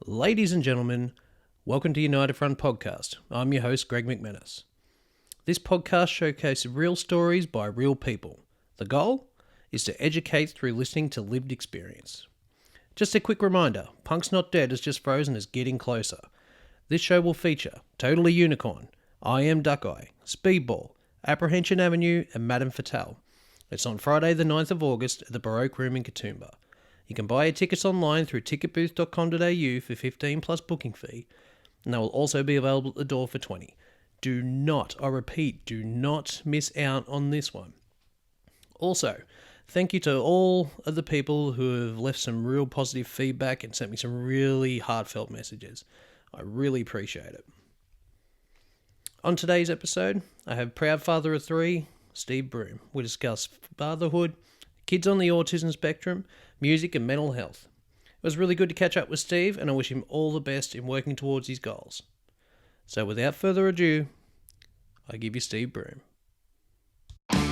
Ladies and gentlemen, welcome to United Front Podcast. I'm your host, Greg McManus. This podcast showcases real stories by real people. The goal is to educate through listening to lived experience. Just a quick reminder, Punk's Not Dead is just frozen is getting closer. This show will feature Totally Unicorn, I Am Duckeye, Speedball, Apprehension Avenue, and Madame Fatale. It's on Friday the 9th of August at the Baroque Room in Katoomba. You can buy your tickets online through ticketbooth.com.au for 15 plus booking fee, and they will also be available at the door for 20. Do not, I repeat, do not miss out on this one. Also, thank you to all of the people who have left some real positive feedback and sent me some really heartfelt messages. I really appreciate it. On today's episode, I have proud father of three, Steve Broome. We discuss fatherhood, kids on the autism spectrum, music and mental health. It was really good to catch up with Steve, and I wish him all the best in working towards his goals. So without further ado, I give you Steve Broome. Just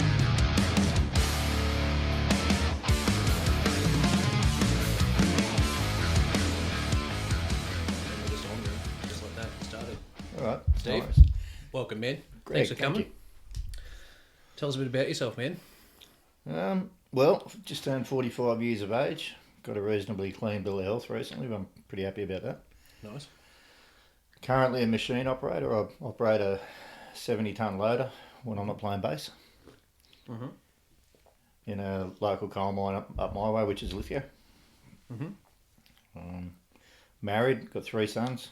like that, started. All right, Steve, nice. welcome, man. Greg, Thanks for thank coming. Tell us a bit about yourself, man. Well, just turned 45 years of age. Got a reasonably clean bill of health recently, but I'm pretty happy about that. Nice. Currently a machine operator. I operate a 70-tonne loader when I'm not playing bass. Mm-hmm. In a local coal mine up my way, which is Lithgow. Mm-hmm. Married, got 3 sons,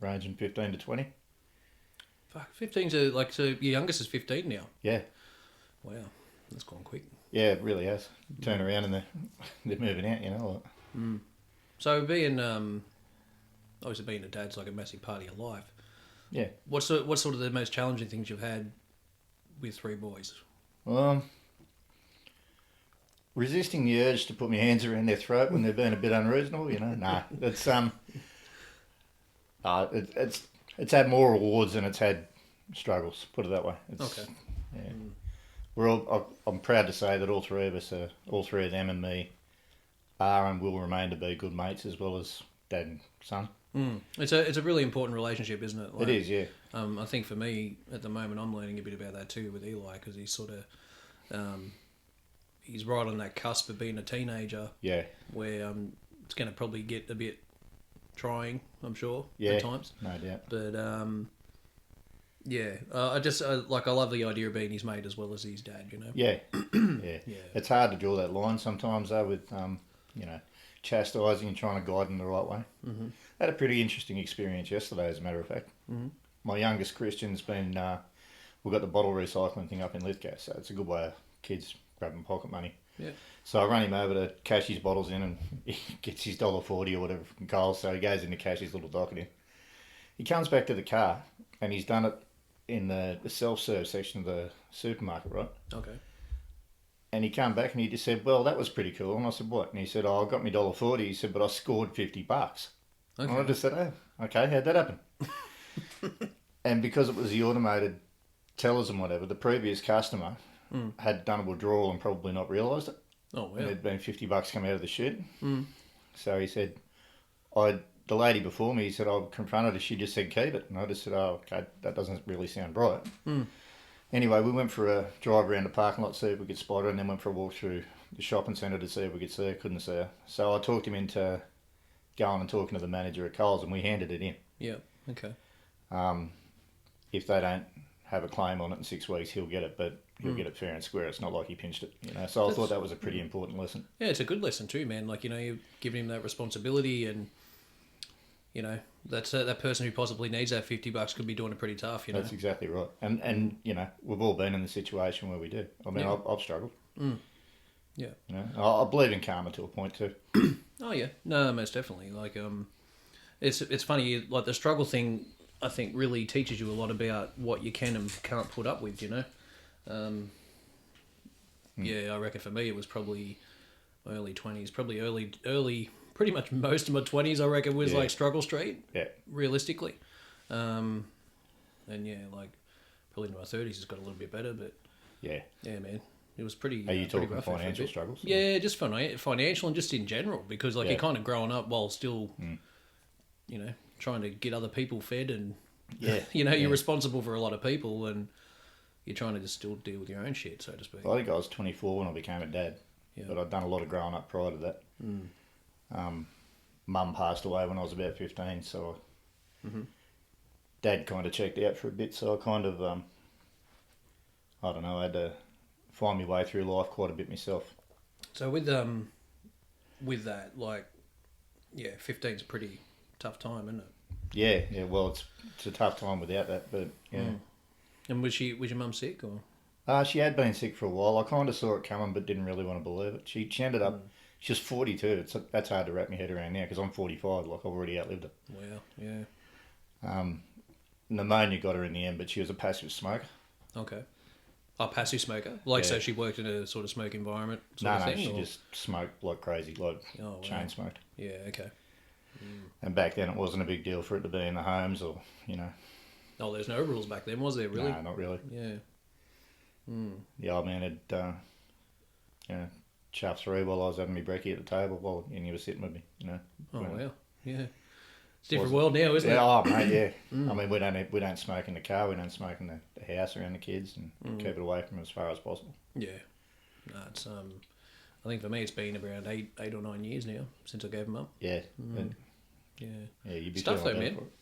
ranging 15 to 20. Fuck, 15's so your youngest is 15 now. Yeah. Wow, that's gone quick. Yeah, it really has. Turn around and they're moving out, you know. Mm. So being, obviously being a dad's like a massive part of your life. Yeah. What's sort of the most challenging things you've had with 3 boys? Resisting the urge to put my hands around their throat when they're being a bit unreasonable, you know. Nah, it's it's had more rewards than it's had struggles. Put it that way. Okay. Yeah. I'm proud to say that all three of them and me are and will remain to be good mates as well as dad and son. Mm. It's a really important relationship, isn't it? It is, yeah. I think for me at the moment, I'm learning a bit about that too with Eli because he's sort of, he's right on that cusp of being a teenager. Yeah. Where it's going to probably get a bit trying, I'm sure, yeah, at times. No doubt. But yeah, I love the idea of being his mate as well as his dad. You know. Yeah. Yeah. Yeah. It's hard to draw that line sometimes though with chastising and trying to guide them the right way. Mm-hmm. I had a pretty interesting experience yesterday, as a matter of fact. Mm-hmm. My youngest Christian's been, we've got the bottle recycling thing up in Lithgow, so it's a good way of kids grabbing pocket money. Yeah. So I run him over to cash his bottles in and he gets his $1.40 or whatever from Coles, so he goes in to cash his little docket in. He comes back to the car and he's done it in the self-serve section of the supermarket, right? Okay. And he came back and he just said, well, that was pretty cool. And I said, what? And he said, I got me $1.40. He said, but I scored $50. Okay. And I just said, oh, okay, how'd that happen? And because it was the automated tellers and whatever, the previous customer had done a withdrawal and probably not realised it. Oh, wow. And there'd been $50 come out of the chute. Mm. So he said, the lady before me, he said, I confronted her, she just said, keep it. And I just said, oh, okay, that doesn't really sound right. Mm. Anyway, we went for a drive around the parking lot, see if we could spot her, and then went for a walk through the shopping centre to see if we could see her. Couldn't see her. So I talked him into going and talking to the manager at Coles, and we handed it in. Yeah, okay. If they don't have a claim on it in 6 weeks, he'll get it, but he'll get it fair and square. It's not like he pinched it, you know. So I thought that was a pretty important lesson. Yeah, it's a good lesson too, man. Like, you know, you're giving him that responsibility and, you know, that's that person who possibly needs that $50 could be doing it pretty tough, you know. That's exactly right. And you know, we've all been in the situation where we do. I mean, Yeah. I've struggled. Mm. Yeah. You know, I believe in karma to a point too. Oh yeah, no, most definitely. Like, it's funny. Like the struggle thing, I think, really teaches you a lot about what you can and can't put up with. You know. Yeah, I reckon for me it was probably my early 20s, probably early. Pretty much most of my 20s, I reckon, was like struggle street. Yeah. Realistically, and yeah, like probably in my 30s, it's got a little bit better, but yeah, man. It was pretty. Are you pretty talking rough financial struggles? Yeah, just financial and just in general, because like Yeah. you're kind of growing up while still trying to get other people fed and, Yeah. you're responsible for a lot of people and you're trying to just still deal with your own shit, so to speak. I think I was 24 when I became a dad, Yeah. but I'd done a lot of growing up prior to that. Mum passed away when I was about 15, so Dad kind of checked out for a bit, so I kind of, I don't know, I had to find my way through life quite a bit myself. So with that, 15's a pretty tough time, isn't it? Yeah, well, it's a tough time without that, but yeah. And was your mum sick or? She had been sick for a while. I kind of saw it coming, but didn't really want to believe it. She ended up, she was 42. That's hard to wrap my head around now because I'm 45. Like, I've already outlived it. Wow, yeah. Pneumonia got her in the end, but she was a passive smoker. Okay. A passive smoker? So she worked in a sort of smoke environment sort of thing? She just smoked like crazy, chain smoked. Yeah, okay. And back then it wasn't a big deal for it to be in the homes or, Oh, there's no rules back then, was there, really? No, not really. Yeah. The old man had, chuffed through while I was having my brekkie at the table and he was sitting with me, Oh, wow. Yeah. It's a different world now, isn't it? Oh, mate, yeah. I mean, we don't smoke in the car, we don't smoke in the house around the kids and keep it away from them as far as possible. Yeah. No, it's, I think for me it's been around 8 or 9 years now since I gave them up. Yeah. Yeah. Yeah, you'd be tough though, bad man. for it.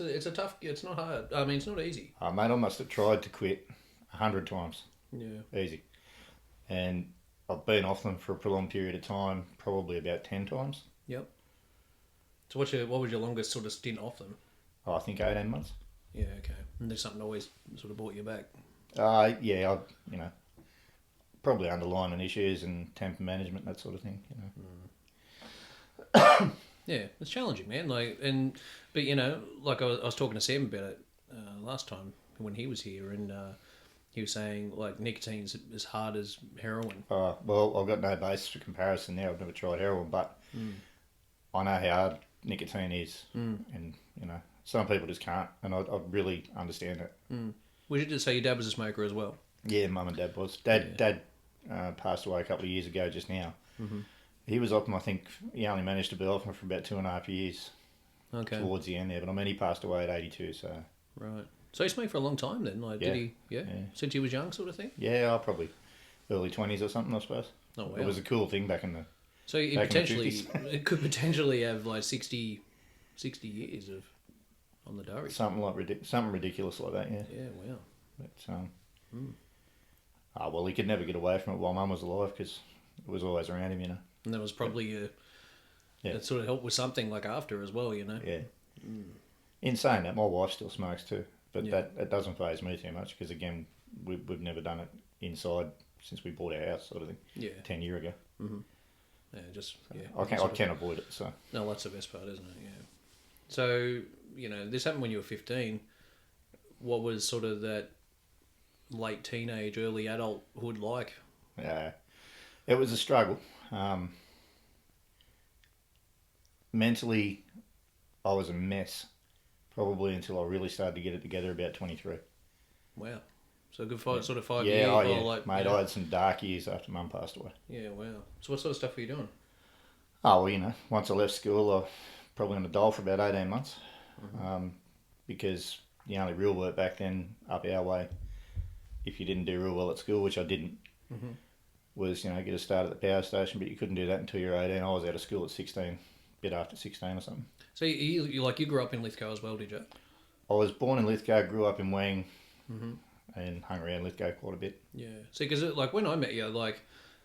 It's a tough, it's not hard. I mean, it's not easy. Mate, I must have tried to quit 100 times. Yeah. Easy. And I've been off them for a prolonged period of time, probably about 10 times. Yep. So what was your longest sort of stint off them? I think 18 months. Yeah, okay. And there's something always sort of brought you back? Yeah, probably underlying issues and temper management, that sort of thing, Yeah, it's challenging, man. But I was talking to Sam about it last time when he was here, and he was saying nicotine's as hard as heroin. Well, I've got no basis for comparison now. I've never tried heroin, but I know how hard nicotine is, and some people just can't, and I really understand it. Was it just say your dad was a smoker as well? Yeah, Mum and Dad was. Dad passed away a couple of years ago just now. He was off them, I think he only managed to be off them for about 2.5 years. Okay. Towards the end there, but I mean he passed away at 82, so. Right. So he smoked for a long time then? Did he? Yeah? Since he was young sort of thing? Yeah, probably early 20s or something, I suppose. Oh, wow. It was a cool thing back in the. So it could potentially have 60 years of on the diary. Something ridiculous like that, yeah. Yeah, wow. But well, he could never get away from it while Mum was alive because it was always around him, And that was probably it sort of helped with something after as well, Yeah. In saying that, my wife still smokes too, but that doesn't faze me too much because again, we've never done it inside since we bought our house, sort of thing. Yeah. 10 years ago. Yeah, I can avoid it. So. No, that's the best part, isn't it? Yeah. So this happened when you were 15. What was sort of that late teenage, early adulthood like? Yeah, it was a struggle. Mentally, I was a mess, probably until I really started to get it together about 23. Wow. So a good 5 years. Yeah, mate, I had some dark years after Mum passed away. Yeah, wow. So what sort of stuff were you doing? Oh, well, once I left school, I was probably on the dole for about 18 months. Because the only real work back then, up our way, if you didn't do real well at school, which I didn't, was, get a start at the power station, but you couldn't do that until you were 18. I was out of school at 16, a bit after 16 or something. So you grew up in Lithgow as well, did you? I was born in Lithgow, grew up in Wang, and hung around Lithgow quite a bit. Yeah. See, because when I met you,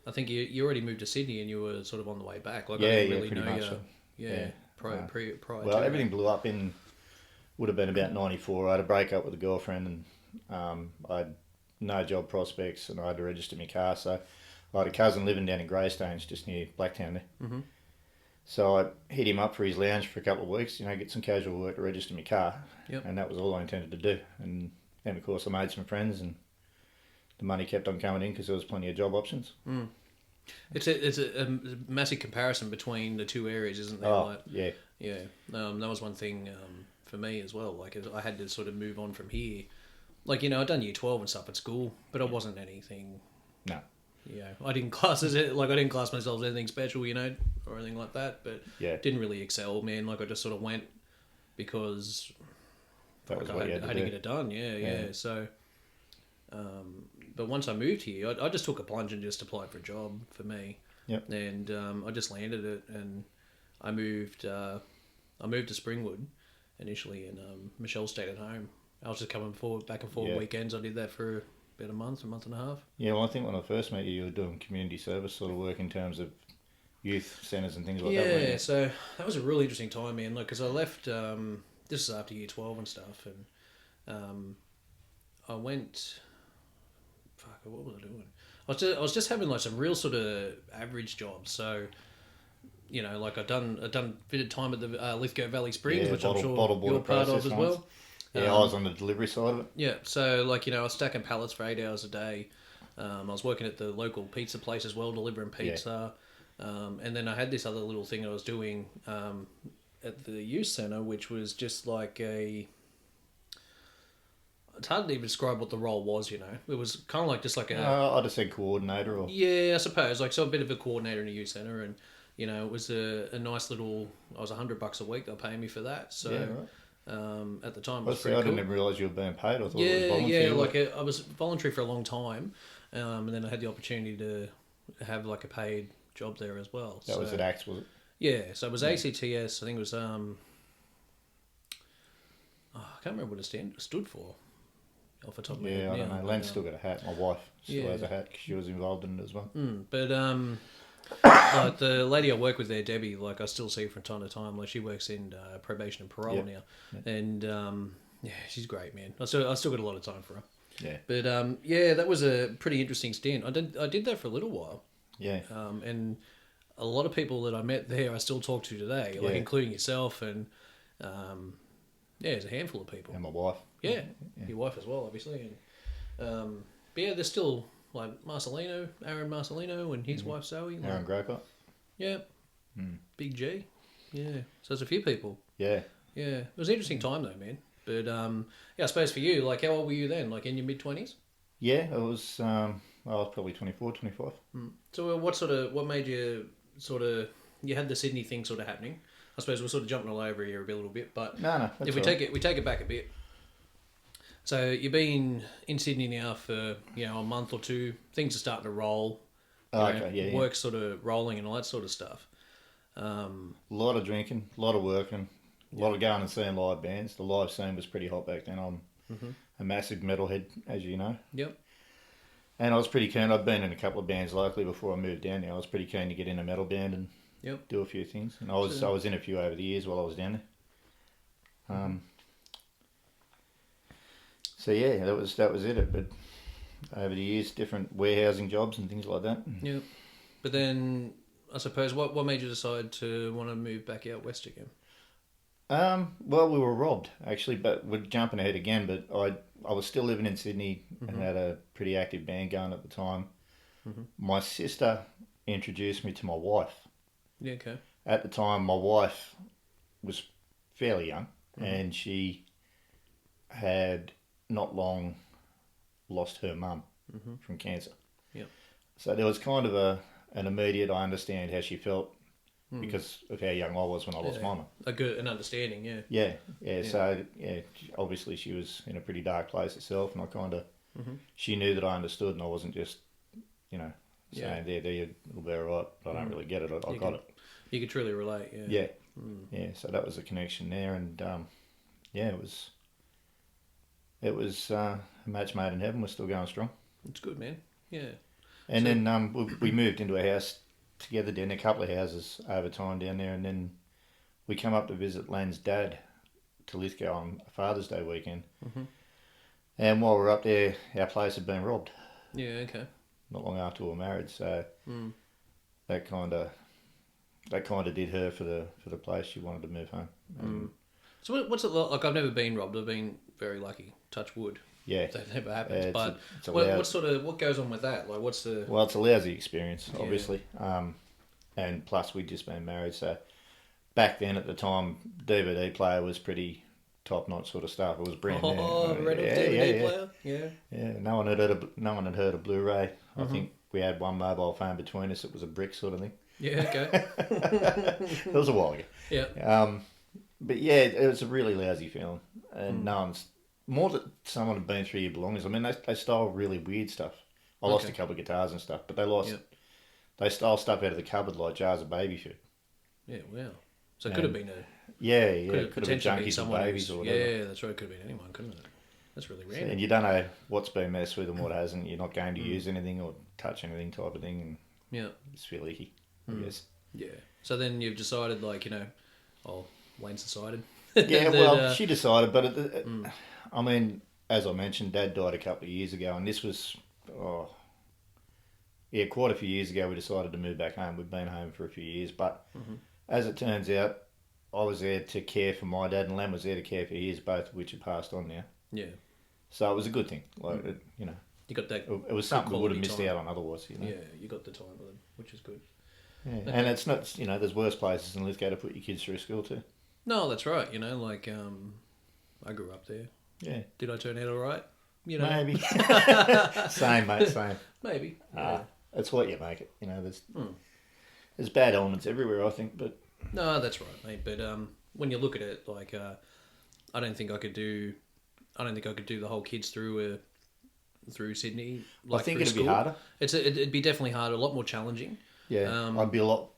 I think you already moved to Sydney and you were sort of on the way back. I didn't really pretty know much. prior well, to everything that. blew up would have been about 94. I had a break up with a girlfriend and I had no job prospects and I had to register my car. So I had a cousin living down in Greystones, just near Blacktown there. So I hit him up for his lounge for a couple of weeks, get some casual work to register my car. Yep. And that was all I intended to do. And then, of course, I made some friends and the money kept on coming in because there was plenty of job options. It's a massive comparison between the two areas, isn't there? Oh, yeah. Yeah. That was one thing for me as well. I had to sort of move on from here. I'd done year 12 and stuff at school, but I wasn't anything... No. I didn't class I didn't class myself as anything special, or anything like that. But Yeah. didn't really excel, man. Like I just sort of went because That was I what you had, had I to had to do. get it done. Yeah. So, but once I moved here, I just took a plunge and just applied for a job for me. Yep. And I just landed it, and I moved. I moved to Springwood initially, and Michelle stayed at home. I was just coming back and forth Yeah. weekends. I did that for about a month and a half. Yeah, well, I think when I first met you were doing community service sort of work in terms of youth centres and things like that, weren't Yeah, you? so that was a really interesting time, man. Like, because I left. This is after year 12 and stuff, and I went. Fuck, what was I doing? I was just having like some real sort of average jobs. So, like I'd done a bit of time at the Lithgow Valley Springs, Yeah, which I'm sure bottle you're border part of process as ones. well. Yeah, I was on the delivery side of it. Yeah, so like I was stacking pallets for 8 hours a day. I was working at the local pizza place as well, delivering pizza. And then I had this other little thing I was doing at the youth centre, which was just like it's hard to even describe what the role was. It was kind of like just like I just said coordinator or... yeah, I suppose, like, so a bit of a coordinator in a youth centre, and it was a nice little. I was $100 a week. They'll pay me for that. So. Yeah, right. At the time, it I was pretty cool. didn't even realise you were being paid. I thought it was Yeah, voluntary. like I was voluntary for a long time, and then I had the opportunity to have like a paid job there as well. That was at Axe, was it? Yeah, so it was ACTS. I think it was I can't remember what it stood for off the top of my head. Yeah, I don't now, know. Len's still got a hat. My wife still Yeah. has a hat because she was involved in it as well. But like the lady I work with there, Debbie, like I still see her from time to time. Like she works in probation and parole Yep. now, and yeah, she's great, man. I still got a lot of time for her. Yeah. But yeah, that was a pretty interesting stint. I did that for a little while. Yeah. And a lot of people that I met there, I still talk to today, like Yeah. including yourself, and yeah, there's a handful of people. And my wife. Yeah, your wife as well, obviously. And but yeah, there's still like Aaron Marcelino, and his wife Zoe. Like, Aaron Grocott. yeah, Big G. Yeah, so there's a few people. Yeah. Yeah, it was an interesting time though, man. But yeah, I suppose for you, like, how old were you then? Like in your mid-20s? Yeah, it was... I was probably 24, 25. So what made you you had the Sydney thing sort of happening? I suppose we're sort of jumping all over here a little bit, but No, if we take it back a bit. So you've been in Sydney now for a month or two. Things are starting to roll. Work's sort of rolling and all that sort of stuff. A lot of drinking, a lot of working, a lot of going and seeing live bands. The live scene was pretty hot back then. I'm a massive metalhead, as you know. Yep. And I was pretty keen. I'd been in a couple of bands locally before I moved down there. I was pretty keen to get in a metal band and do a few things. And I was in a few over the years while I was down there. So yeah, that was it. But over the years, different warehousing jobs and things like that. Yeah. But then I suppose what made you decide to want to move back out west again? Well, we were robbed actually, but we're jumping ahead again. But I was still living in Sydney and had a pretty active band going at the time. My sister introduced me to my wife. Yeah. Okay. At the time, my wife was fairly young, and she had not long lost her mum from cancer. Yep. So there was kind of an immediate, I understand how she felt because of how young I was when I lost my mum. An understanding, yeah. Yeah. So, obviously she was in a pretty dark place herself, and I kind of, she knew that I understood, and I wasn't just, saying, there, it'll be all right, but I don't really get it. I got it. You could truly relate, yeah. Yeah, so that was a connection there, and, it was a match made in heaven. We're still going strong. It's good, man. Yeah. And then we moved into a house together down there, a couple of houses over time down there, and then we come up to visit Len's dad to Lithgow on Father's Day weekend. And while we were up there, our place had been robbed. Yeah, okay. Not long after we were married, so that kind of did her for the place. She wanted to move home. So what's it like? I've never been robbed. I've been very lucky. Touch wood. Yeah, that never happens. But it's what goes on with that? Like, what's the? Well, it's a lousy experience, obviously. And plus we'd just been married, so back then at the time, DVD player was pretty top notch sort of stuff. It was brand new. DVD player. Yeah. Yeah. No one had heard of Blu-ray. I think we had one mobile phone between us. It was a brick sort of thing. Yeah, okay. It was a while ago. Yeah. But yeah, it was a really lousy feeling. And no one's... More that someone had been through your belongings. I mean, they stole really weird stuff. I lost a couple of guitars and stuff, but they stole stuff out of the cupboard like jars of baby food. Yeah, wow. So it could have been Could have been potentially junkies or babies or whatever. Yeah, that's right. It could have been anyone, couldn't it? That's really random. And you don't know what's been messed with and what hasn't. You're not going to use anything or touch anything type of thing. And yeah. It's feel icky, I guess. Yeah. So then you've decided, like, Lane's decided. Yeah, well, she decided, but I mean, as I mentioned, Dad died a couple of years ago, and this was, quite a few years ago we decided to move back home. We'd been home for a few years, but as it turns out, I was there to care for my dad, and Len was there to care for his, both of which have passed on now. Yeah. So it was a good thing. Like, you got that. It was something we would have missed out on otherwise. Yeah, you got the time with them, which is good. Yeah, okay. And it's not, there's worse places than Lithgow to put your kids through school too. No, that's right. I grew up there. Yeah. Did I turn out all right? Maybe. Same, mate, same. Maybe. Yeah. It's what you make it. There's bad elements everywhere, I think, but... No, that's right, mate. But when you look at it, I don't think I could do the whole kids through Sydney. I think it'd be harder. It'd be definitely harder, a lot more challenging. Yeah, I'd be a lot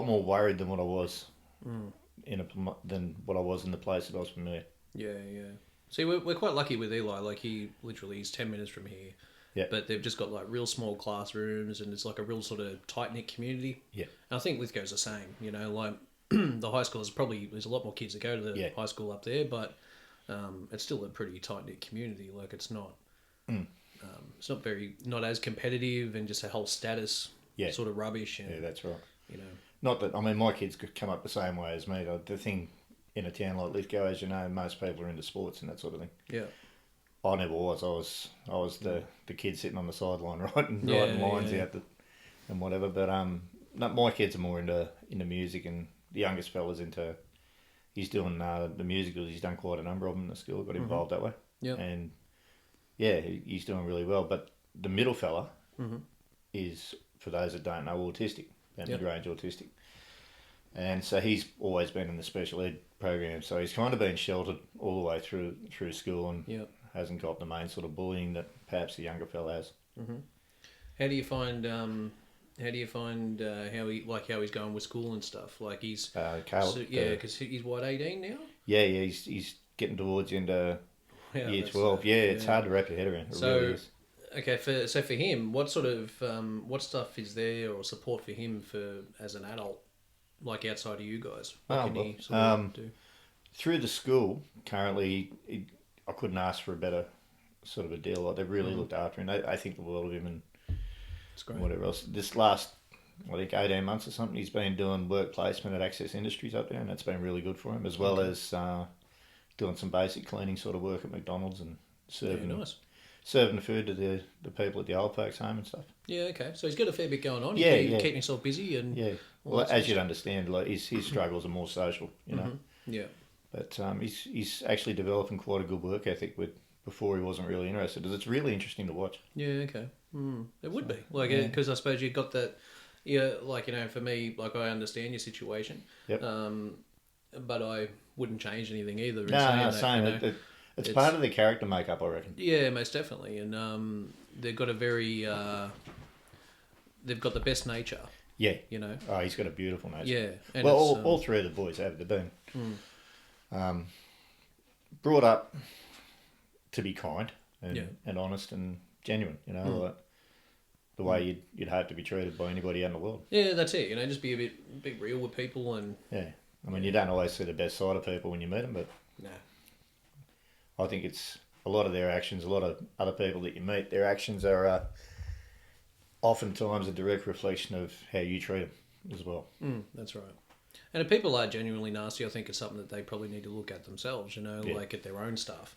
more worried than what I was than what I was in the place that I was familiar. Yeah. See, we're quite lucky with Eli. Like, he's 10 minutes from here. Yeah. But they've just got like real small classrooms, and it's like a real sort of tight knit community. Yeah. And I think Lithgow's the same. Like the high school there's a lot more kids that go to the high school up there, but it's still a pretty tight knit community. Like, it's not not as competitive, and just a whole status sort of rubbish. And, yeah, that's right. Not that, I mean, my kids could come up the same way as me. The thing in a town like Lithgow, as you know, most people are into sports and that sort of thing. Yeah. I never was. I was the kid sitting on the sideline writing lines out and whatever. But my kids are more into music, and the youngest fella's he's doing the musicals. He's done quite a number of them in the school. Got involved that way. Yeah. And yeah, he's doing really well. But the middle fella is, for those that don't know, autistic, and mid-range autistic. And so he's always been in the special ed program. So he's kind of been sheltered all the way through school, and hasn't got the main sort of bullying that perhaps the younger fella has. Mm-hmm. How do you find how he's going with school and stuff? Like, he's Caleb, because he's what, 18 now? Yeah, he's getting towards into year 12. It's hard to wrap your head around. It really is. Okay, for him, what sort of what stuff is there or support for him as an adult, like outside of you guys? What can he sort of do? Through the school, currently, I couldn't ask for a better sort of a deal. Like, they've really looked after him. I think the world of him, and whatever else. This last, I think, 18 months or something, he's been doing work placement at Access Industries up there, and that's been really good for him, as well as doing some basic cleaning sort of work at McDonald's and serving the food to the people at the old folks' home and stuff. Yeah, okay. So he's got a fair bit going on. He's keeping himself busy and... Yeah. Well, as you'd understand, like, his struggles are more social, know. Yeah. But he's actually developing quite a good work ethic before he wasn't really interested. It's really interesting to watch. Yeah, okay. It would be. Like, because I suppose you've got that... Yeah, like, for me, like, I understand your situation. Yep. But I wouldn't change anything either. No, same. It's part of the character makeup, I reckon. Yeah, most definitely. And they've got a very... they've got the best nature. Yeah. Oh, he's got a beautiful nature. Yeah. And well, all three of the boys have. They've been brought up to be kind and honest and genuine, like the way you'd hope to be treated by anybody out in the world. Yeah, that's it. Just be a bit real with people. And yeah. I mean, you don't always see the best side of people when you meet them, but... No. I think it's a lot of their actions, a lot of other people that you meet, their actions are oftentimes a direct reflection of how you treat them as well. That's right. And if people are genuinely nasty, I think it's something that they probably need to look at themselves, like at their own stuff.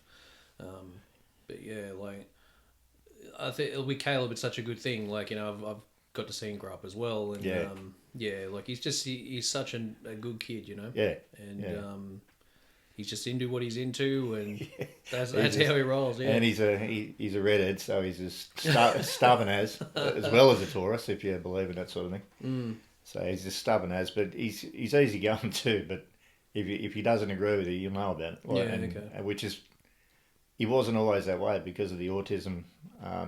But yeah, like, I think with Caleb, it's such a good thing. Like, I've got to see him grow up as well. And like, he's such a good kid, Yeah. And he's just into what he's into, and that's how he rolls. Yeah, and he's a redhead, so he's as stubborn as well as a Taurus, if you believe in that sort of thing. Mm. So he's just stubborn as, but he's easy going too. But if he doesn't agree with you, you'll know about it. Okay. Which is, he wasn't always that way because of the autism.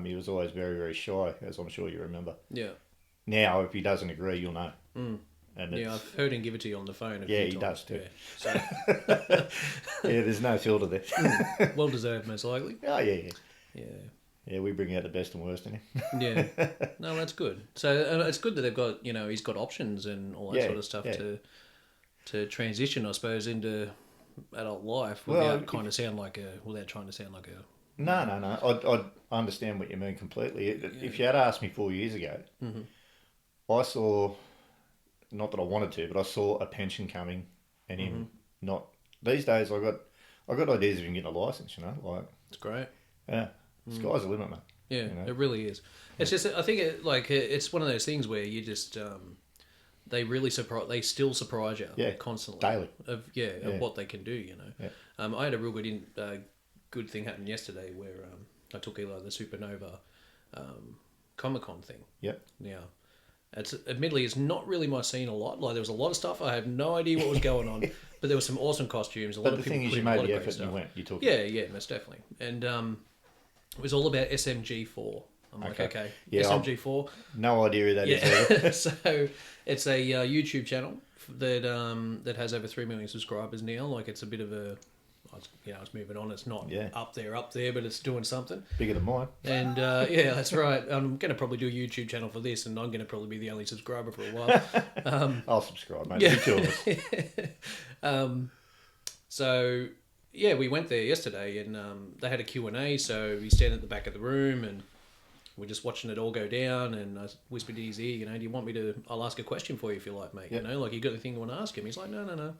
He was always very, very shy, as I'm sure you remember. Yeah. Now, if he doesn't agree, you'll know. Mm. And yeah, I've heard him give it to you on the phone. He does too. Yeah, so. There's no filter there. Well deserved, most likely. Oh, yeah. Yeah. Yeah, we bring out the best and worst in him. Yeah. No, that's good. So it's good that they've got, he's got options and all that sort of stuff to transition, I suppose, into adult life without trying to sound like a. No. I understand what you mean completely. If you had asked me 4 years ago, I saw, not that I wanted to, but I saw a pension coming, and him not. These days, I got ideas of him getting a license. Like it's great. Yeah, sky's the limit, mate. Yeah, it really is. It's just, I think it's one of those things where you just they still surprise you constantly daily of what they can do. I had a real good thing happen yesterday where I took Eli the Supernova Comic-Con thing. Yep. Now, admittedly, it's not really my scene a lot. Like, there was a lot of stuff. I have no idea what was going on, but there were some awesome costumes. But the thing is, you made the effort and you went. You took it. Yeah, most definitely. And it was all about SMG4. I'm like, okay, yeah, SMG4. No idea who that is. So it's a YouTube channel that has over 3 million subscribers now. Like, it's a bit of a... it's moving on. It's not up there, but it's doing something. Bigger than mine. And that's right. I'm going to probably do a YouTube channel for this, and I'm going to probably be the only subscriber for a while. I'll subscribe, mate. Yeah. Two of us. So we went there yesterday, and they had a Q&A. So we stand at the back of the room, and we're just watching it all go down. And I whispered in his ear, do you want me to? I'll ask a question for you if you like, mate. Yep. Like, you got anything you want to ask him? He's like, no.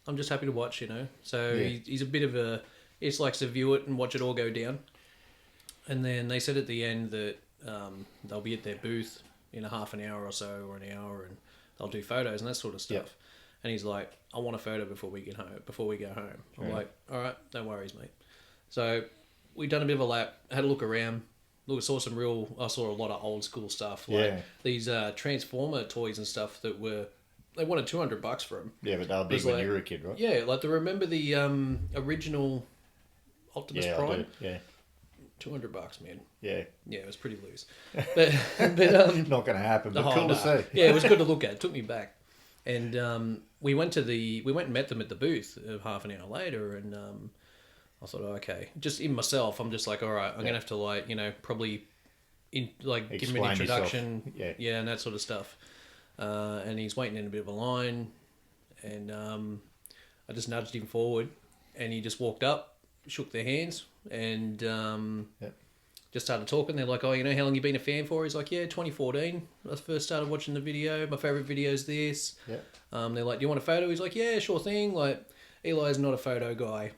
I'm just happy to watch, So he's a bit of a... He just likes to view it and watch it all go down. And then they said at the end that they'll be at their booth in a half an hour or so, or an hour, and they'll do photos and that sort of stuff. Yep. And he's like, I want a photo before we go home. I'm like, all right, no worries, mate. So we done a bit of a lap, had a look around. I saw a lot of old school stuff. Like these Transformer toys and stuff that were... They wanted $200 for them. Yeah, but they were big when you were a kid, right? Yeah, like, remember the original Optimus Prime? I do. Yeah. $200, man. Yeah. Yeah, it was pretty loose. But not going to happen, but cool to see. Yeah, it was good to look at. It took me back. And we went and met them at the booth half an hour later, and I thought, okay, just in myself, I'm just like, all right, I'm going to have to, probably give him an introduction. Yeah, and that sort of stuff. And he's waiting in a bit of a line, and I just nudged him forward, and he just walked up, shook their hands, and just started talking. They're like, oh, how long you been a fan for? He's like, 2014. I first started watching the video. My favourite video is this. They're like, do you want a photo? He's like, yeah, sure thing. Like, Eli's not a photo guy.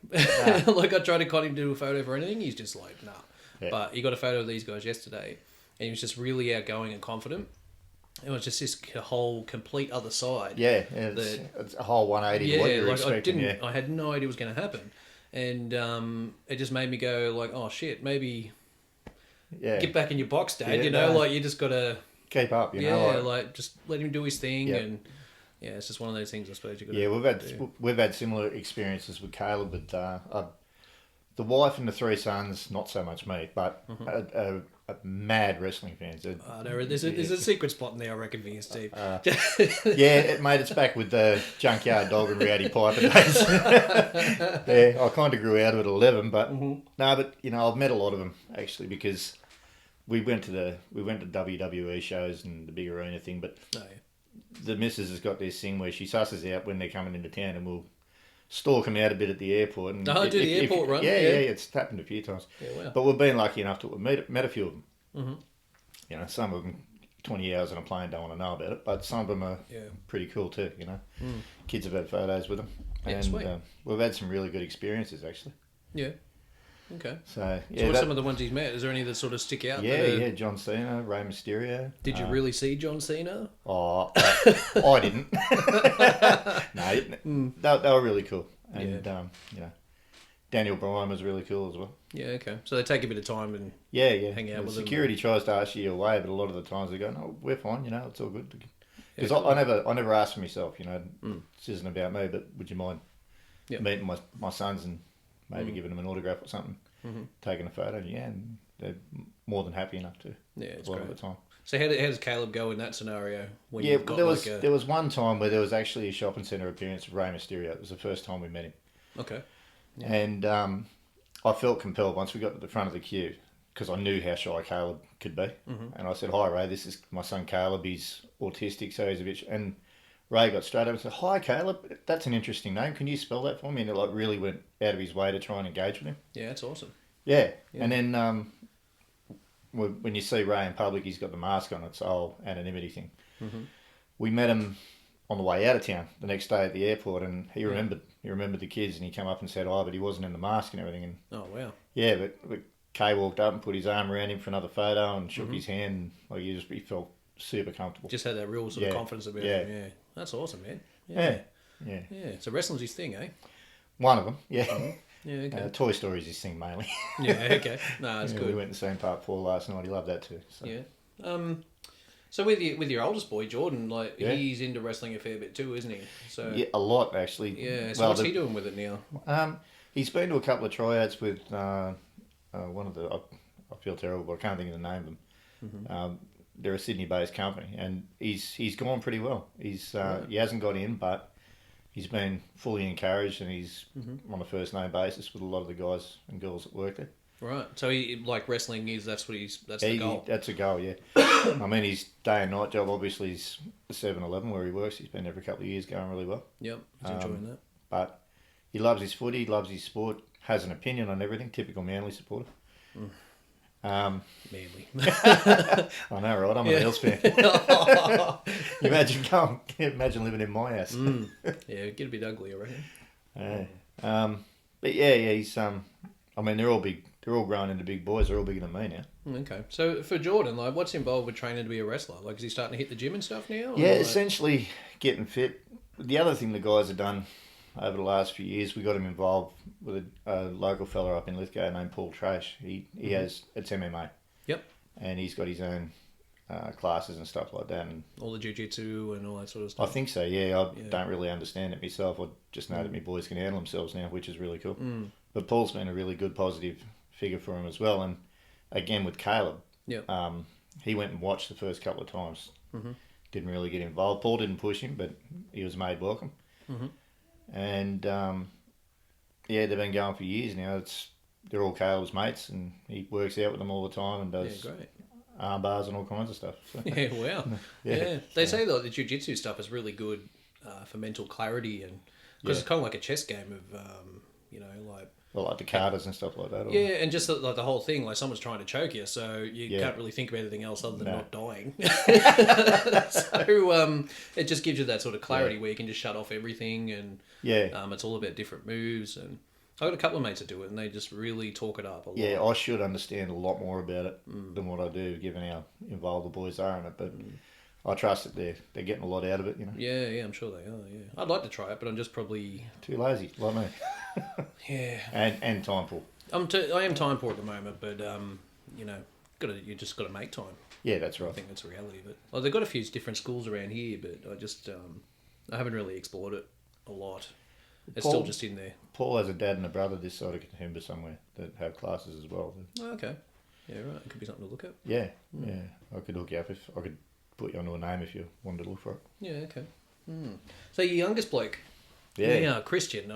Like, I tried to get him to do a photo for anything. He's just like, nah. Yeah. But he got a photo of these guys yesterday, and he was just really outgoing and confident. It was just this whole complete other side. Yeah, it's a whole 180 of what you were expecting. I had no idea what was going to happen. And it just made me go like, oh shit, maybe get back in your box, Dad. Like, you just got to... Keep up, just let him do his thing. Yep. And it's just one of those things, I suppose. You got we've had similar experiences with Caleb, but the wife and the 3 sons, not so much me, but mad wrestling fans. There's a secret spot in there, I reckon, for you, Steve. Mate, it's back with the junkyard dog and rowdy piper days. I kind of grew out of it at 11, but I've met a lot of them actually, because we went to WWE shows and the big arena thing, but the missus has got this thing where she susses out when they're coming into town, and we'll stalk them out a bit at the airport. And do the airport run? Yeah, it's happened a few times. Yeah, wow. But we've been lucky enough to have met a few of them. Mm-hmm. Some of them, 20 hours on a plane, don't want to know about it, but some of them are pretty cool too, Kids have had photos with them. Yeah, and sweet. We've had some really good experiences, actually. Yeah. Okay. So what's some of the ones he's met? Is there any that sort of stick out? Yeah, John Cena, Rey Mysterio. Did you really see John Cena? Oh, I didn't. No, they were really cool. And, Daniel Bryan was really cool as well. Yeah, okay. So they take a bit of time and hang out with security tries to ask you away, but a lot of the times they go, "No, we're fine. It's all good." Because cool. I never asked for myself. This isn't about me, but would you mind meeting my sons and maybe giving them an autograph or something, taking a photo? Yeah, and they're more than happy enough to. Yeah, it's a lot great. of the time. So how does Caleb go in that scenario? When there was one time where there was actually a shopping centre appearance of Rey Mysterio. It was the first time we met him. Okay. Yeah. And I felt compelled once we got to the front of the queue, because I knew how shy Caleb could be. And I said, "Hi, Ray, this is my son Caleb. He's autistic, so he's a bit..." And Ray got straight up and said, "Hi, Caleb, that's an interesting name. Can you spell that for me?" And it really went out of his way to try and engage with him. Yeah, that's awesome. Yeah. And then when you see Ray in public, he's got the mask on. It's the whole anonymity thing. We met him on the way out of town the next day at the airport, and he remembered the kids, and he came up and said hi, but he wasn't in the mask and everything. And oh wow. Yeah, but Kay walked up and put his arm around him for another photo and shook his hand. Like he felt super comfortable. Just had that real sort of confidence about him. Yeah, that's awesome, man. Yeah. So wrestling's his thing, eh? One of them. Yeah. Yeah. Okay. Toy Story is his thing mainly. Yeah. Okay. No, that's good. We went to the same park Paul last night. He loved that too. So. Yeah. So with your oldest boy Jordan, he's into wrestling a fair bit too, isn't he? So yeah, a lot actually. Yeah. So what's he doing with it now? He's been to a couple of tryouts with one of the. I feel terrible, but I can't think of the name of them. They're a Sydney-based company, and he's gone pretty well. He hasn't got in, but he's been fully encouraged, and he's on a first name basis with a lot of the guys and girls that work there. Right. So he wrestling is that's the goal. That's a goal, yeah. I mean, his day and night job obviously is the 7-Eleven where he works. He's been there for a couple of years, going really well. Yep, he's enjoying that. But he loves his footy, he loves his sport, has an opinion on everything. Typical Manly supporter. Manly. I know, right? I'm an Eels fan. Imagine living in my house. Yeah, it'd get a bit ugly, I reckon. Yeah. But yeah, he's I mean, they're all big. They're all growing into big boys. They're all bigger than me now. Okay. So for Jordan, what's involved with training to be a wrestler? Is he starting to hit the gym and stuff now? Yeah, essentially getting fit. The other thing the guys have done over the last few years, we got him involved with a local fella up in Lithgow named Paul Trash. He has, it's MMA. Yep. And he's got his own classes and stuff like that. And all the jiu-jitsu and all that sort of stuff. I think so, yeah. I don't really understand it myself. I just know that my boys can handle themselves now, which is really cool. But Paul's been a really good positive figure for him as well. And again with Caleb, he went and watched the first couple of times. Didn't really get involved. Paul didn't push him, but he was made welcome. And they've been going for years now. They're all Caleb's mates, and he works out with them all the time and does arm bars and all kinds of stuff. So. Yeah, wow. They say though the jiu-jitsu stuff is really good for mental clarity, and because it's kind of like a chess game of Well, like the katas and stuff like that. Yeah, and just the whole thing, someone's trying to choke you, so you can't really think of anything else other than not dying. So it just gives you that sort of clarity where you can just shut off everything, and it's all about different moves. And I've got a couple of mates that do it, and they just really talk it up a lot. Yeah, I should understand a lot more about it than what I do, given how involved the boys are in it. But I trust that they're getting a lot out of it, Yeah, I'm sure they are, yeah. I'd like to try it, but I'm just probably... too lazy, like me. Yeah. And time poor. I am time poor at the moment, but, you just got to make time. Yeah, that's right. I think that's the reality of it. They've got a few different schools around here, but I just... I haven't really explored it a lot. It's still just in there. Paul has a dad and a brother this side of Katoomba somewhere that have classes as well. Oh, okay. Yeah, right. It could be something to look at. Yeah, yeah. I could hook you up if I could put you onto a name if you wanted to look for it. Yeah, okay. So your youngest bloke, Christian,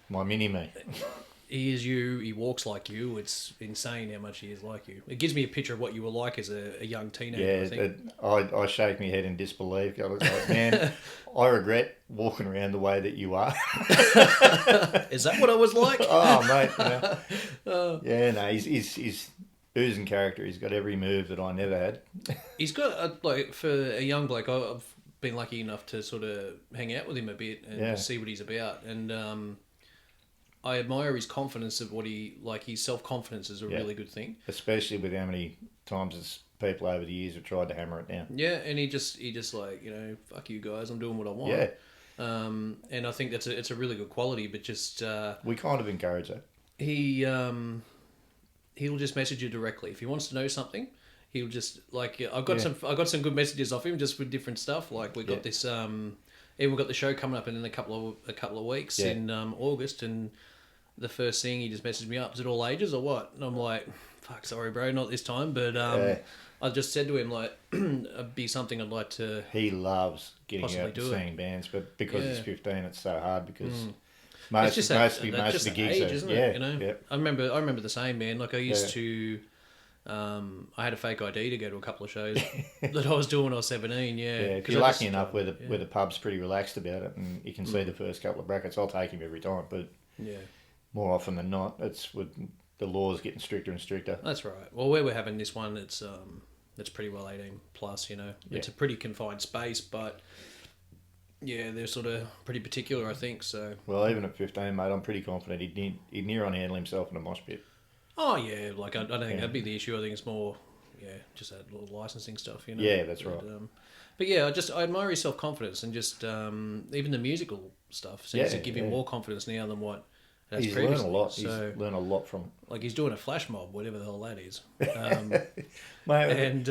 my mini-me. He is you, he walks like you, it's insane how much he is like you. It gives me a picture of what you were like as a young teenager, I think. I shake my head in disbelief. I was like, man, I regret walking around the way that you are. Is that what I was like? Oh, mate. He's oozing character. He's got every move that I never had. He's got, for a young bloke, I've been lucky enough to sort of hang out with him a bit and see what he's about. And I admire his confidence of what his self-confidence is a really good thing. Especially with how many times people over the years have tried to hammer it down. Yeah, and he just fuck you guys, I'm doing what I want. Yeah. And I think it's a really good quality. But just We kind of encourage that. he'll just message you directly if he wants to know something. He'll just like I've got Yeah. some good messages off him just with different stuff. Like we got this even we've got the show coming up in a couple of weeks in August, and the first thing he just messaged me up, is it all ages or what? And I'm like, fuck, sorry bro, not this time. But I just said to him like it'd be something I'd like to. He loves getting possibly out and do it. seeing bands, but because he's 15, it's so hard because It's most just of the that's just gigs age, are, isn't yeah, it? You know, yeah. I remember the same, man. Like I used to, I had a fake ID to go to a couple of shows that I was doing when I was 17. Yeah, Yeah, if 'Cause you're I lucky just, enough where the pub's pretty relaxed about it and you can see the first couple of brackets, I'll take him every time. But yeah, more often than not, it's with the laws getting stricter and stricter. that's right. Well, where we're having this one, it's pretty well 18 plus. You know, it's a pretty confined space, but yeah, they're sort of pretty particular, I think. So. Well, even at 15, mate, I'm pretty confident he'd near on handle himself in a mosh pit. Oh yeah, like I don't think that'd be the issue. I think it's more, just that little licensing stuff, you know. Yeah, that's but, right. But yeah, I admire his self confidence and just even the musical stuff seems to give him more confidence now than what it has He's previously. learned a lot. So, He's learned a lot from it. like he's doing a flash mob, whatever the hell that is. Mate, and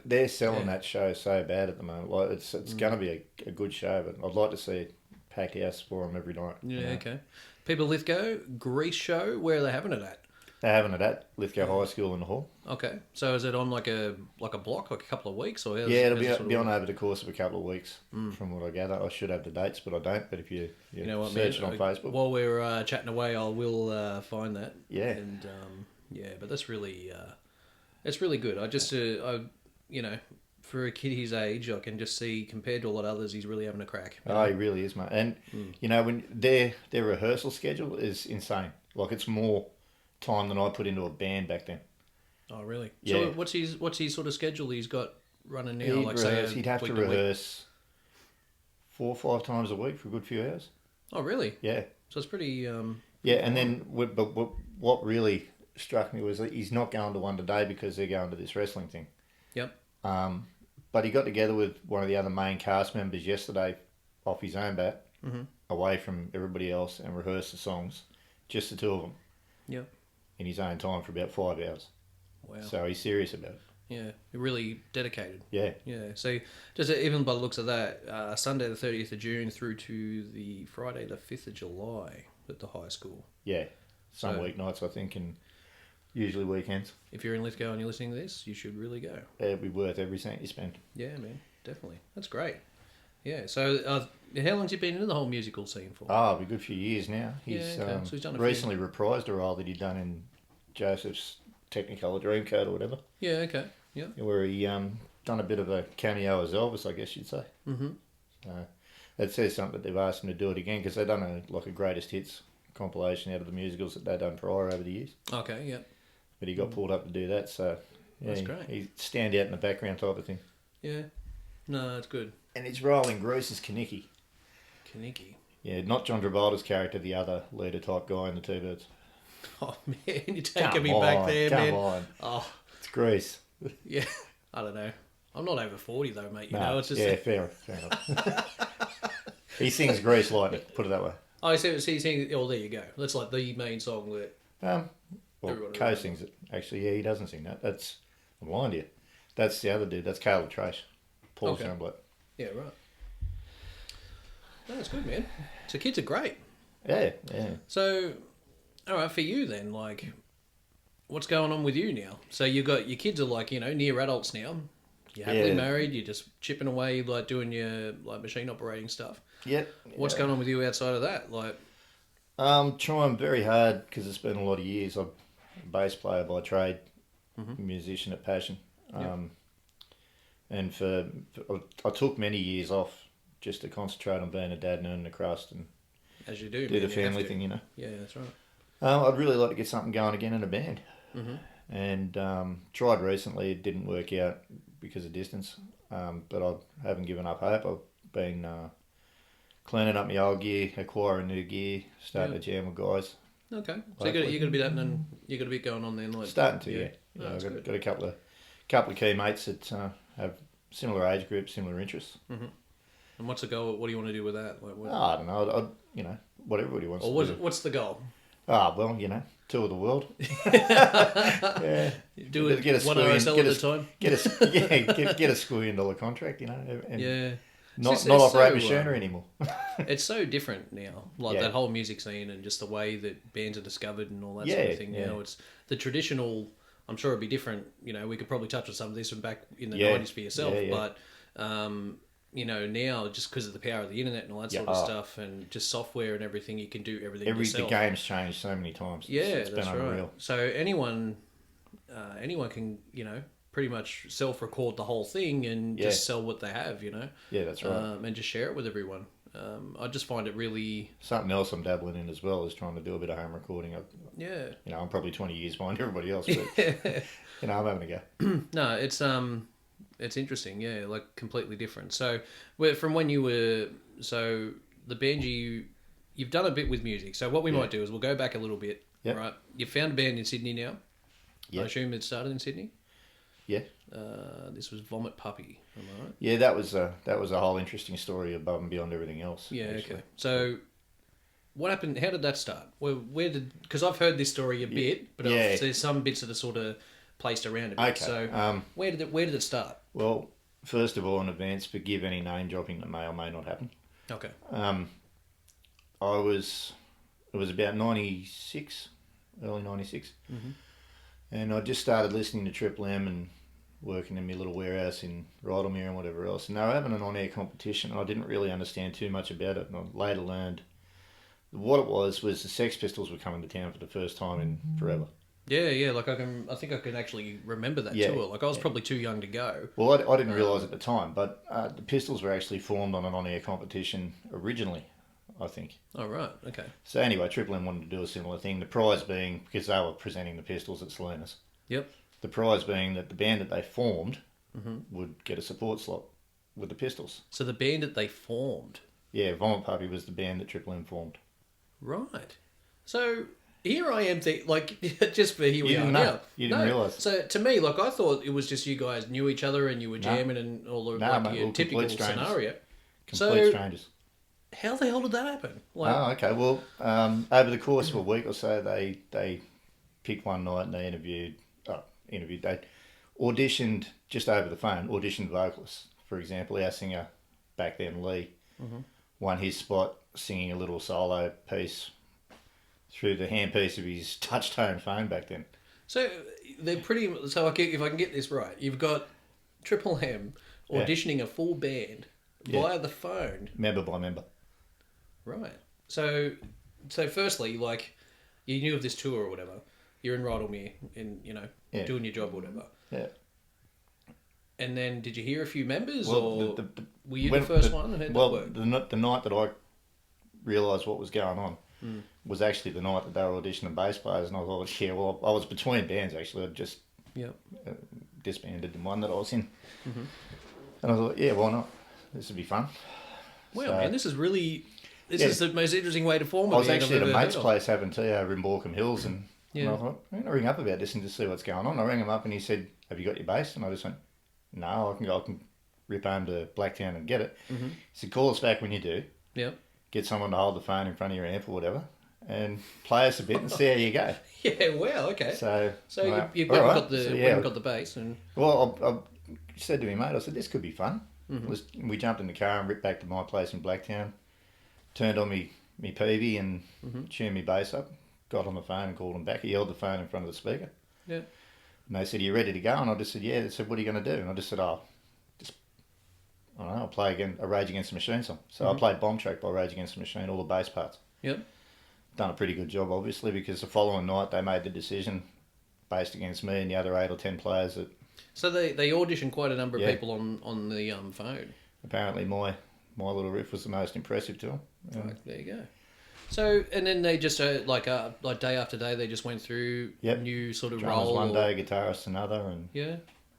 they're selling that show so bad at the moment. Like it's going to be a good show, but I'd like to see a packed house for them every night. yeah, you know? okay. People Lithgow, Grease show. Where are they having it at? They're having it at Lithgow High School in the hall. Okay, so is it on like a block, like a couple of weeks, or Yeah, it'll be on over the course of a couple of weeks, from what I gather. I should have the dates, but I don't. But if you know what, search man? it on Facebook, While we're chatting away, I will find that. Yeah. And but that's really it's really good. I just for a kid his age, I can just see compared to a lot of others, he's really having a crack. oh, he really is, mate. And when their rehearsal schedule is insane. Like it's more time than I put into a band back then. Oh, really? Yeah. So what's his sort of schedule he's got running now? He'd have to rehearse 4 or 5 times a week for a good few hours. Oh, really? Yeah. So it's pretty. Yeah, and then but what really struck me was that he's not going to one today because they're going to this wrestling thing. Yep. But he got together with one of the other main cast members yesterday off his own bat, away from everybody else, and rehearsed the songs, just the two of them. Yep. In his own time for about 5 hours. Wow. So he's serious about it. Yeah, really dedicated. Yeah. Yeah. So just even by the looks of that, Sunday the 30th of June through to the Friday the 5th of July at the high school. Yeah. Some weeknights, I think, and usually weekends. If you're in Lithgow and you're listening to this, you should really go. It'd be worth every cent you spend. Yeah, man, definitely. That's great. Yeah. So how long's he been into the whole musical scene for? Oh, it'll be a good few years now. He's, So he's done a recently reprised a role that he'd done in Joseph's Technicolor Dreamcoat or whatever. Yeah. Okay. Yeah. Where he done a bit of a cameo as Elvis, I guess you'd say. Mm-hmm. So that says something that they've asked him to do it again because they've done a greatest hits compilation out of the musicals that they've done prior over the years. Okay. Yeah. But he got pulled up to do that, so yeah, That's great. He stand out in the background type of thing. Yeah. No, that's good. And his role in Grease is Kaniki. Kaniki. Yeah, not John Travolta's character, the other leader type guy in the Two Birds. Oh man, you're taking me back there, man. Come on. Oh It's Grease. yeah. I don't know. I'm not over 40 though, mate. You No, know, it's just yeah, fair enough. He sings Grease Lightning, put it that way. Oh, so he's singing. Oh, there you go. That's like the main song that. Well, Everybody Ko sings it. Actually, yeah, he doesn't sing that. That's I'm lying to you. That's the other dude. That's Caleb Trace. Paul Schoenblatt. Yeah, right. No, that's good, man. So kids are great. Yeah. So, all right, for you then, like, what's going on with you now? So you got your kids are like near adults now. You're happily married. You're just chipping away, like doing your machine operating stuff. Yep. What's going on with you outside of that? Like, trying very hard because it's been a lot of years. I'm a bass player by trade, musician at passion. And I took many years off just to concentrate on being a dad and earning the crust and as you do, do the family thing, Yeah, that's right. I'd really like to get something going again in a band. And tried recently. It didn't work out because of distance. But I haven't given up hope. I've been cleaning up my old gear, acquiring new gear, starting to jam with guys. Okay, so you got to be that, and you got to be going on then. Like starting to, yeah. No, I've got a couple of key mates that have similar age groups, similar interests. And what's the goal? What do you want to do with that? Like, what, I don't know. What everybody wants or to do. what's the goal? Well, tour the world. Yeah. Do it Get a one RSL at a time? Get a $1 million contract, and Yeah. not It's operate so, machinery anymore. It's so different now. Like Yeah. that whole music scene and just the way that bands are discovered and all that Yeah, sort of thing. yeah. Now it's the traditional. I'm sure it'd be different. We could probably touch on some of this from back in the Yeah. 90s for yourself, Yeah, yeah. but now just because of the power of the internet and all that Yeah. sort of stuff and just software and everything, you can do everything The yourself. game's changed so many times. Yeah, It's that's been right. unreal. So anyone can pretty much self-record the whole thing and just sell what they have, Yeah, that's right. and just share it with everyone. I just find it really Something else I'm dabbling in as well is trying to do a bit of home recording. yeah. I'm probably 20 years behind everybody else, but I'm having a go. No, it's interesting, yeah, like completely different. So, from when you were the band you've done a bit with music. So what we might do is we'll go back a little bit. Yep. Right, you found a band in Sydney now. Yep. I assume it started in Sydney. Yeah. This was Vomit Puppy, am I right? Yeah, that was a whole interesting story above and beyond everything else. Yeah, actually. okay. So, what happened? How did that start? Where did? Because I've heard this story a bit, but there's some bits that are sort of placed around it. Okay. So, where did it start? Well, first of all, in advance, forgive any name dropping that may or may not happen. Okay. It was about 96, early 96, Mm-hmm. and I just started listening to Triple M and working in my little warehouse in Rydalmere and whatever else. And they were having an on-air competition, and I didn't really understand too much about it. And I later learned what it was the Sex Pistols were coming to town for the first time in forever. Yeah. Like I think I can actually remember that tour. Like I was probably too young to go. Well, I didn't realise at the time, but the Pistols were actually formed on an on-air competition originally, I think. Oh right, okay. So anyway, Triple M wanted to do a similar thing. The prize being, because they were presenting the Pistols at Salinas. Yep. The prize being that the band that they formed would get a support slot with the Pistols. So the band that they formed. Yeah, Vomit Puppy was the band that Triple M formed. Right. So here I am, just for here we are didn't now. know. You didn't realise. So to me, like I thought it was just you guys knew each other and you were jamming and all the mate, your we're typical complete strangers. scenario. Complete strangers. How the hell did that happen? Okay. Well, over the course of a week or so, they picked one night and they interviewed. They auditioned just over the phone. Auditioned vocalists. For example, our singer back then, Lee, won his spot singing a little solo piece through the handpiece of his touch-tone phone back then. So they're pretty. So if I can get this right, you've got Triple M auditioning a full band via the phone, member by member. Right. So firstly, like you knew of this tour or whatever. You're in Rydalmere and doing your job or whatever. Yeah. And then did you hear a few members Well, were you the first one? And well, the night that I realised what was going on was actually the night that they were auditioning bass players, and I thought, I was between bands actually. I'd just disbanded the one that I was in, and I thought, why not? This would be fun. Well, man, this is really is the most interesting way to form a band. I was actually at a mate's place having tea over in Borkham Hills, and I thought, I'm going to ring up about this and just see what's going on. I rang him up and he said, "Have you got your bass?" And I just went, "No, I can rip home to Blacktown and get it." He said, "Call us back when you do. Yep. Get someone to hold the phone in front of your amp or whatever, and play us a bit and see how you go." Yeah, well, okay. So you've got the bass and. Well, I said to me, mate, I said, "This could be fun." We jumped in the car and ripped back to my place in Blacktown, turned on me PV and tuned me bass up, got on the phone and called them back. He held the phone in front of the speaker. Yeah. And they said, "Are you ready to go?" And I just said, "Yeah." They said, "What are you going to do?" And I just said, I don't know, I'll play again a Rage Against the Machine song. So I played Bomb Track by Rage Against the Machine, all the bass parts. Yep. Done a pretty good job, obviously, because the following night they made the decision, based against me and the other 8 or 10 players, that... So they auditioned quite a number of people on the phone. Apparently my little riff was the most impressive to them. Right, there you go. So, and then they just, like day after day, they just went through new sort of Drummers role. one day, guitarist another.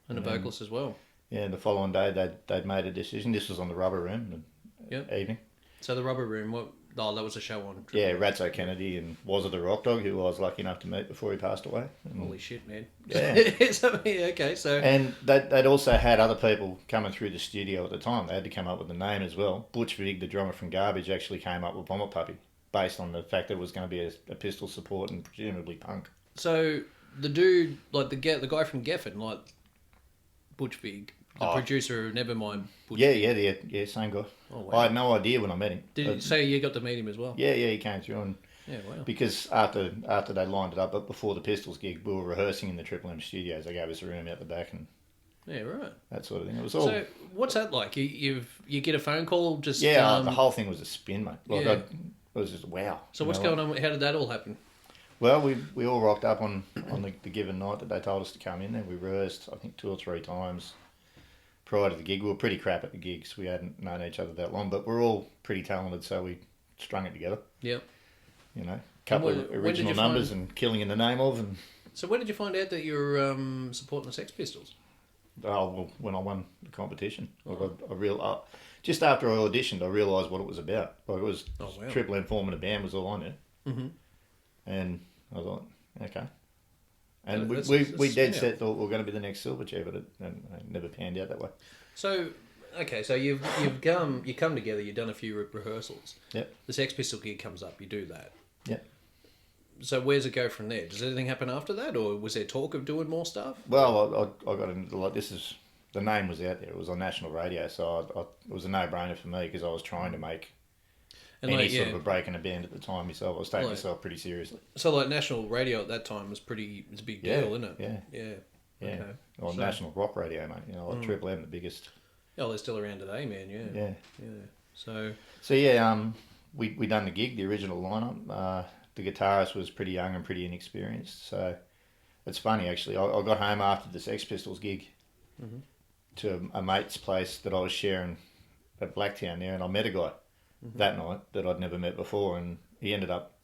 And a vocalist as well. Yeah, and the following day they'd made a decision. This was on the Rubber Room evening. So the Rubber Room, Oh, that was a show on. Yeah, Ratso Kennedy and Was It the Rock Dog, who I was lucky enough to meet before he passed away. And, Holy shit, man. Yeah. So, yeah, okay, so... And they'd also had other people coming through the studio at the time. They had to come up with a name as well. Butch Vig, the drummer from Garbage, actually came up with Vomit Puppy, based on the fact that it was going to be a pistol support and presumably punk. So, the dude, like the guy from Geffen, like Butch Vig, the producer of Nevermind. Butch Yeah, same guy. Oh, wow. I had no idea when I met him. Did you say you got to meet him as well? Yeah, he came through. And Yeah, wow. because after they lined it up, but before the Pistols gig, we were rehearsing in the Triple M studios. They gave us a room out the back and yeah, right. that sort of thing. It was all. So, what's that like? You get a phone call, just the whole thing was a spin, mate. Like, yeah. it was just wow. So what's going on? How did that all happen? Well, we all rocked up on the given night that they told us to come in, and we rehearsed I think 2 or 3 times prior to the gig. We were pretty crap at the gigs. We hadn't known each other that long, but we're all pretty talented, so we strung it together. Yep. You know, a couple of original numbers and Killing in the Name of. And so when did you find out that you were supporting the Sex Pistols? Oh, well, when I won the competition. Just after I auditioned, I realised what it was about. Like, it was Triple M forming a band was all I knew. Mm-hmm. And I thought, okay. And we dead set thought we were going to be the next Silverchair, but it never panned out that way. So, okay, so you come together, you've done a few rehearsals. Yep. The Sex Pistol gig comes up, you do that. Yep. So where's it go from there? Does anything happen after that, or was there talk of doing more stuff? Well, I got into the name was out there. It was on national radio, so it was a no-brainer for me because I was trying to make sort of a break in a band at the time myself. I was taking myself pretty seriously. So like national radio at that time was it's a big deal, isn't it? Yeah. Yeah. Okay. Or national rock radio, mate. You know, like Triple M, the biggest. Oh, they're still around today, man. Yeah. So we done the gig, the original lineup. The guitarist was pretty young and pretty inexperienced, so it's funny actually. I got home after the Sex Pistols gig to a mate's place that I was sharing at Blacktown there, and I met a guy that night that I'd never met before, and he ended up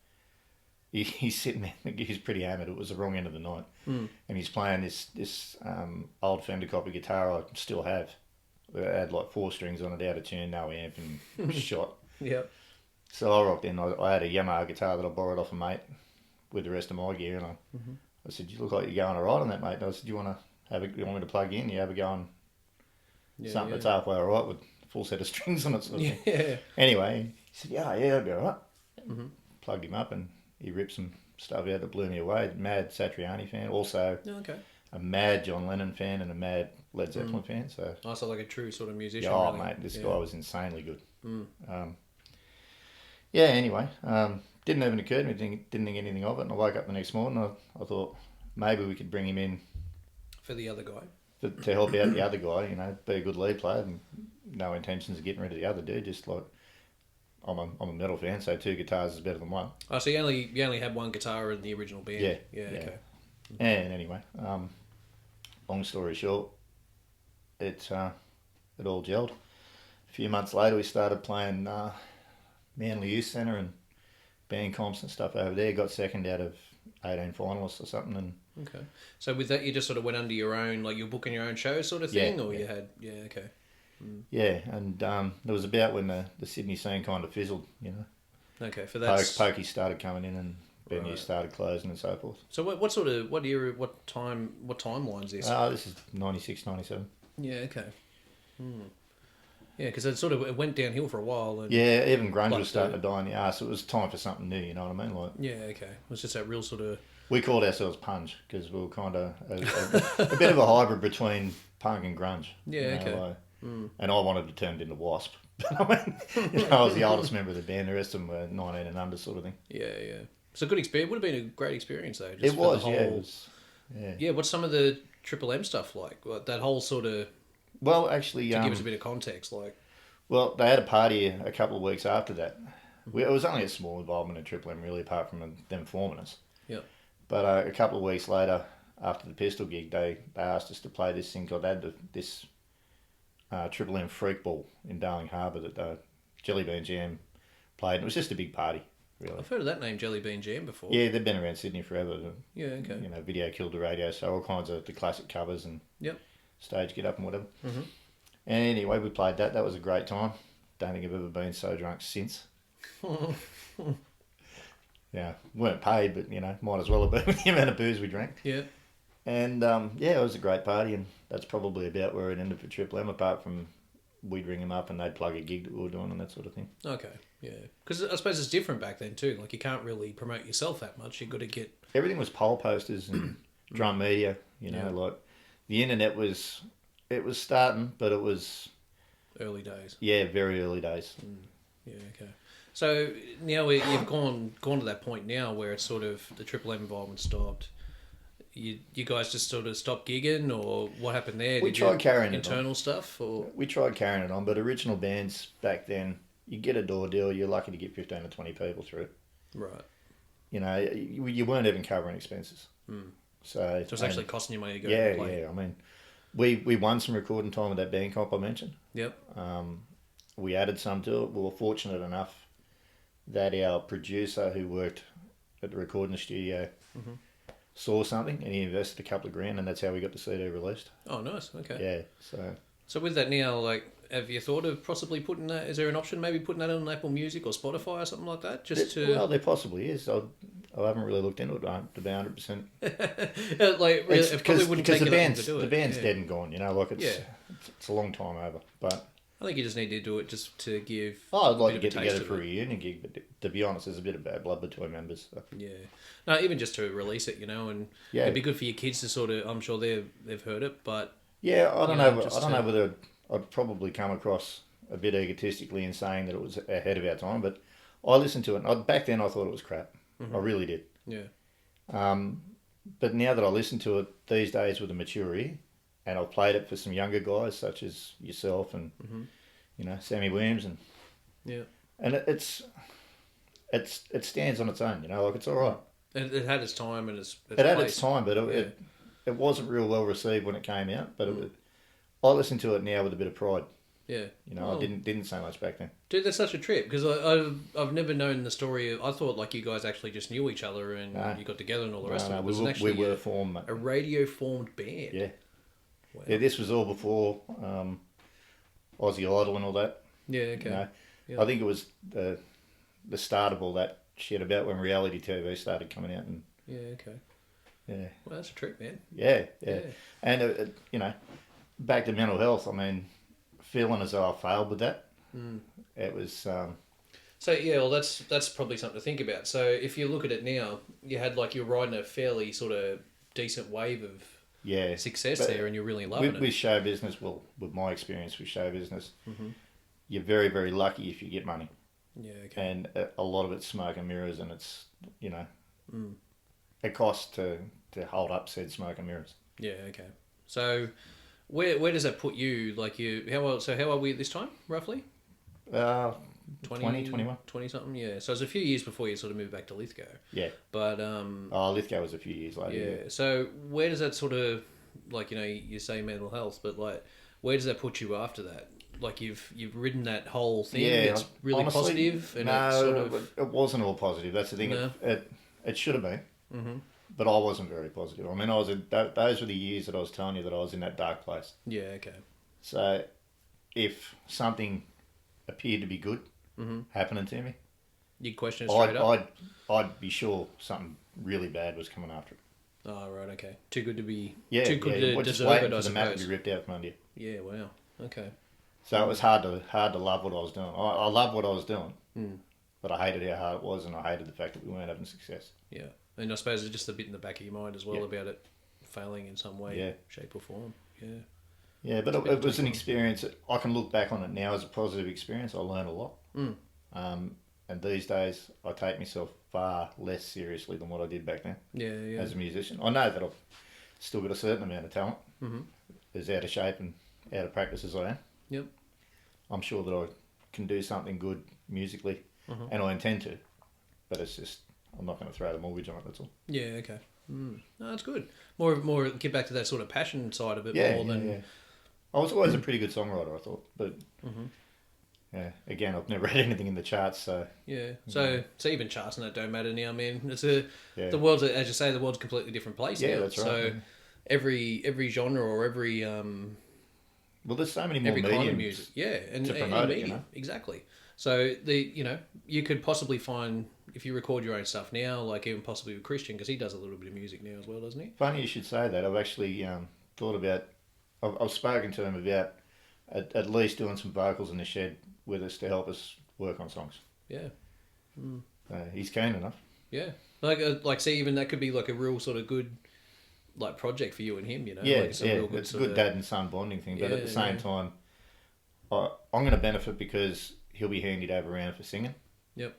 he's sitting there. He's pretty hammered. It was the wrong end of the night, and he's playing this old Fender copy guitar I still have. It had like 4 strings on it, out of tune, no amp, and shot. Yep. So I rocked in. I had a Yamaha guitar that I borrowed off a mate with the rest of my gear, and I said, "You look like you're going all right on that, mate." And I said, "You want me to plug in? You have a go on something that's halfway all right with a full set of strings on it." Sort of thing. Yeah. Anyway, he said, "Yeah, that'll be all right." Plugged him up, and he ripped some stuff out that blew me away. Mad Satriani fan, also a mad John Lennon fan, and a mad Led Zeppelin fan. So also like a true sort of musician. Yeah, really. mate, this guy was insanely good. Anyway, didn't even occur to me, didn't think anything of it, and I woke up the next morning, I thought maybe we could bring him in for the other guy. To help out the other guy, you know, be a good lead player, and no intentions of getting rid of the other dude, just like, I'm a metal fan, so 2 guitars is better than 1. Oh, so you only had 1 guitar in the original band? Yeah, okay. And anyway, long story short, it all gelled. A few months later, we started playing Manly Youth Centre and band comps and stuff over there. Got second out of 18 finalists or something. And okay. So with that, you just sort of went under your own, like you're booking your own show sort of thing? Or you had... Yeah, okay. Yeah, and there was about when the Sydney scene kind of fizzled, you know. Okay, for that... Pokey started coming in and venues started closing and so forth. So what timeline is this? This is 96, 97. Yeah, okay. Yeah, because it went downhill for a while. And yeah, even grunge was starting to die in the arse. It was time for something new, you know what I mean? Like, yeah, okay. It was just that real sort of... We called ourselves Punch because we were kind of a bit of a hybrid between punk and grunge. Yeah, okay. Like, and I wanted to turn it into Wasp. I mean, I was the oldest member of the band. The rest of them were 19 and under sort of thing. Yeah. So good experience. Would have been a great experience though. It was, yeah. Yeah, what's some of the Triple M stuff like? That whole sort of... Well, actually... To give us a bit of context, like... Well, they had a party a couple of weeks after that. It was only a small involvement in Triple M, really, apart from them forming us. Yeah. But a couple of weeks later, after the Pistol gig, they asked us to play this thing called... They had this Triple M Freak Ball in Darling Harbour that Jelly Bean Jam played. And it was just a big party, really. I've heard of that name, Jelly Bean Jam, before. Yeah, they've been around Sydney forever. Yeah, okay. You know, Video Killed the Radio, so all kinds of the classic covers and stage get up and whatever. And anyway, we played that. That was a great time. Don't think I've ever been so drunk since. Yeah, weren't paid, but might as well have been with the amount of booze we drank. Yeah. And it was a great party, and that's probably about where it ended for Triple M. Apart from we'd ring them up and they'd plug a gig that we were doing and that sort of thing. Okay. Yeah. Because I suppose it's different back then too. Like you can't really promote yourself that much. You got to get everything was pole posters and drum media. Like the internet was starting, but it was early days. Yeah, very early days. Yeah. Okay. So now you've gone to that point now where it's sort of the Triple M involvement stopped. You guys just sort of stopped gigging, or what happened there? We tried carrying internal it on. stuff, or we tried carrying it on. But original bands back then, you get a door deal, you're lucky to get 15 or 20 people through. Right. You weren't even covering expenses. So it's actually costing you money to go. Yeah, and play. yeah. I mean, we won some recording time with that band comp I mentioned. Yep. We added some to it. We were fortunate enough that our producer who worked at the recording studio saw something and he invested a couple of grand, and that's how we got the CD released. Oh, nice. Okay. Yeah. So with that now, like, have you thought of possibly putting that? Is there an option maybe putting that on Apple Music or Spotify or something like that? Well, there possibly is. I haven't really looked into it to be 100%. Like, really, it probably wouldn't take the you that long to do it. The band's dead and gone. It's a long time over. But I think you just need to do it just to give. I'd like to get together for a reunion gig, but to be honest, there's a bit of bad blood between members. So. Yeah, no, even just to release it, and it'd be good for your kids to sort of. I'm sure they've heard it, but yeah, I don't know. I don't know whether I'd probably come across a bit egotistically in saying that it was ahead of our time, but I listened to it. And back then, I thought it was crap. I really did. Yeah. But now that I listen to it these days with a maturity, and I've played it for some younger guys such as yourself and Sammy Williams and and it stands on its own. Like it's all right. It had its time and its it had its time, but it wasn't real well received when it came out. But I listen to it now with a bit of pride. Yeah, I didn't say much back then. Dude, that's such a trip because I've never known the story. I thought like you guys actually just knew each other and you got together and all the rest of it. We were formed, mate. A radio formed band. Yeah. Wow. Yeah, this was all before Aussie Idol and all that. Yeah, okay. Yeah. I think it was the start of all that shit about when reality TV started coming out. And yeah, okay. Yeah. Well, that's a trip, man. Yeah. And, back to mental health, I mean, feeling as though I failed with that. It was... So, yeah, well, that's probably something to think about. So, if you look at it now, you're riding a fairly sort of decent wave of success there, and you're really loving it. With show business, with my experience with show business, you're very, very lucky if you get money. Yeah, okay. And a lot of it's smoke and mirrors, and it's, it costs to hold up said smoke and mirrors. Yeah, okay. So, where does that put you? Like how old are we at this time, roughly? 20, 21. 20 something, yeah. So it was a few years before you sort of moved back to Lithgow. Yeah. But Lithgow was a few years later. Yeah. So where does that sort of, like, you say mental health, but like where does that put you after that? Like you've ridden that whole thing. Yeah, it's really honestly, positive. And no, it's sort of... it wasn't all positive. That's the thing. No. It should have been. But I wasn't very positive. I mean, those were the years that I was telling you that I was in that dark place. Yeah. Okay. So, if something appeared to be good happening to me, you'd question it straight up. I'd be sure something really bad was coming after it. Oh right, okay. Too good to be. Yeah, too good to just deserve waiting it. I for the map to suppose. be ripped out from under you. Yeah. Wow. Okay. So it was hard to love what I was doing. I loved what I was doing, but I hated how hard it was, and I hated the fact that we weren't having success. Yeah, and I suppose it's just a bit in the back of your mind as well about it failing in some way, shape or form. Yeah. Yeah, but it was an experience. That I can look back on it now as a positive experience. I learned a lot. And these days, I take myself far less seriously than what I did back then. Yeah. As a musician, I know that I've still got a certain amount of talent. As out of shape and out of practice as I am. Yep. I'm sure that I can do something good musically, and I intend to. But it's just I'm not going to throw the mortgage on it. That's all. Yeah. Okay. No, that's good. More get back to that sort of passion side of it more than. Yeah. I was always a pretty good songwriter, I thought, but again, I've never had anything in the charts, so So even charts and that don't matter now, man. It's the world's, as you say, the world's a completely different place now. That's right. So every genre or every well, there's so many more every mediums kind of music, and to promote it, media, exactly. So you could possibly find, if you record your own stuff now, like even possibly with Christian, because he does a little bit of music now as well, doesn't he? Funny you should say that. I've actually thought about. I've spoken to him about at least doing some vocals in the shed with us to help us work on songs. Yeah. He's keen enough. Yeah. Like, see, even that could be like a real sort of good, like, project for you and him. Yeah, like it's a good dad and son bonding thing. But at the same time, I'm going to benefit because he'll be handy to have around for singing. Yep.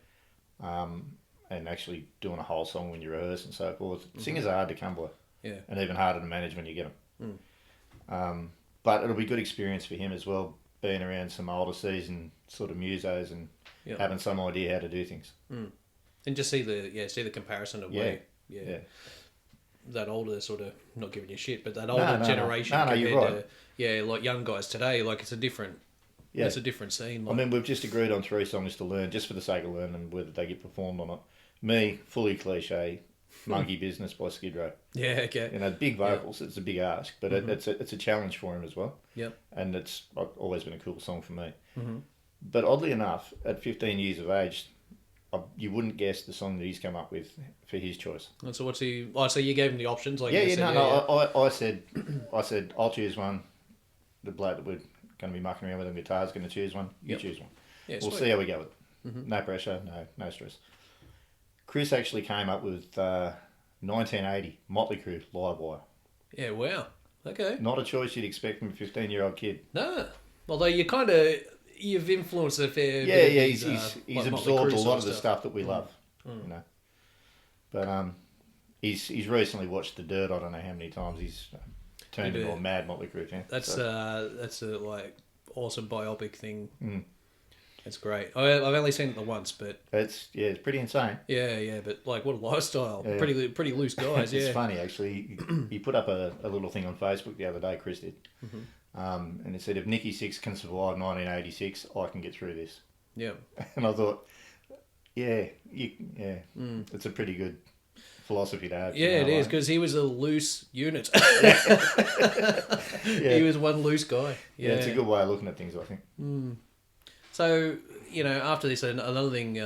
And actually doing a whole song when you rehearse and so forth. Singers are hard to come by. Yeah. And even harder to manage when you get them. But it'll be a good experience for him as well, being around some older seasoned sort of musos and having some idea how to do things. And just see the comparison of Yeah. That older sort of, not giving you shit, but that older generation No, you're right. to like young guys today, like it's a different scene. Like, I mean, we've just agreed on 3 songs to learn just for the sake of learning whether they get performed or not. Me, fully cliche, Monkey Business by Skid Row. Yeah, okay. Big vocals, it's a big ask, but it's a challenge for him as well. Yep. And it's always been a cool song for me. But oddly enough, at 15 years of age, you wouldn't guess the song that he's come up with for his choice. And so what's he? Oh, so you gave him the options, like I said I'll choose one. The bloke that we're going to be mucking around with on guitar is going to choose one. You choose one. Yeah, we'll see how we go with it. No pressure, no stress. Chris actually came up with 1980 Motley Crue Live Wire. Yeah, wow. Okay. Not a choice you'd expect from a 15-year-old kid. No, although you've influenced a fair. He's absorbed a lot of the stuff that we love, But he's recently watched The Dirt. I don't know how many times he's turned into a mad Motley Crue fan. That's a like awesome biopic thing. It's great. I've only seen it the once, but it's pretty insane. Yeah, but like what a lifestyle. Yeah. Pretty loose guys. It's funny actually. He put up a little thing on Facebook the other day. Chris did. And it said, if Nicky Six can survive 1986, I can get through this. Yeah. And I thought, it's a pretty good philosophy to have. Yeah, it is, because he was a loose unit. He was one loose guy. Yeah, it's a good way of looking at things, I think. So, after this, another thing,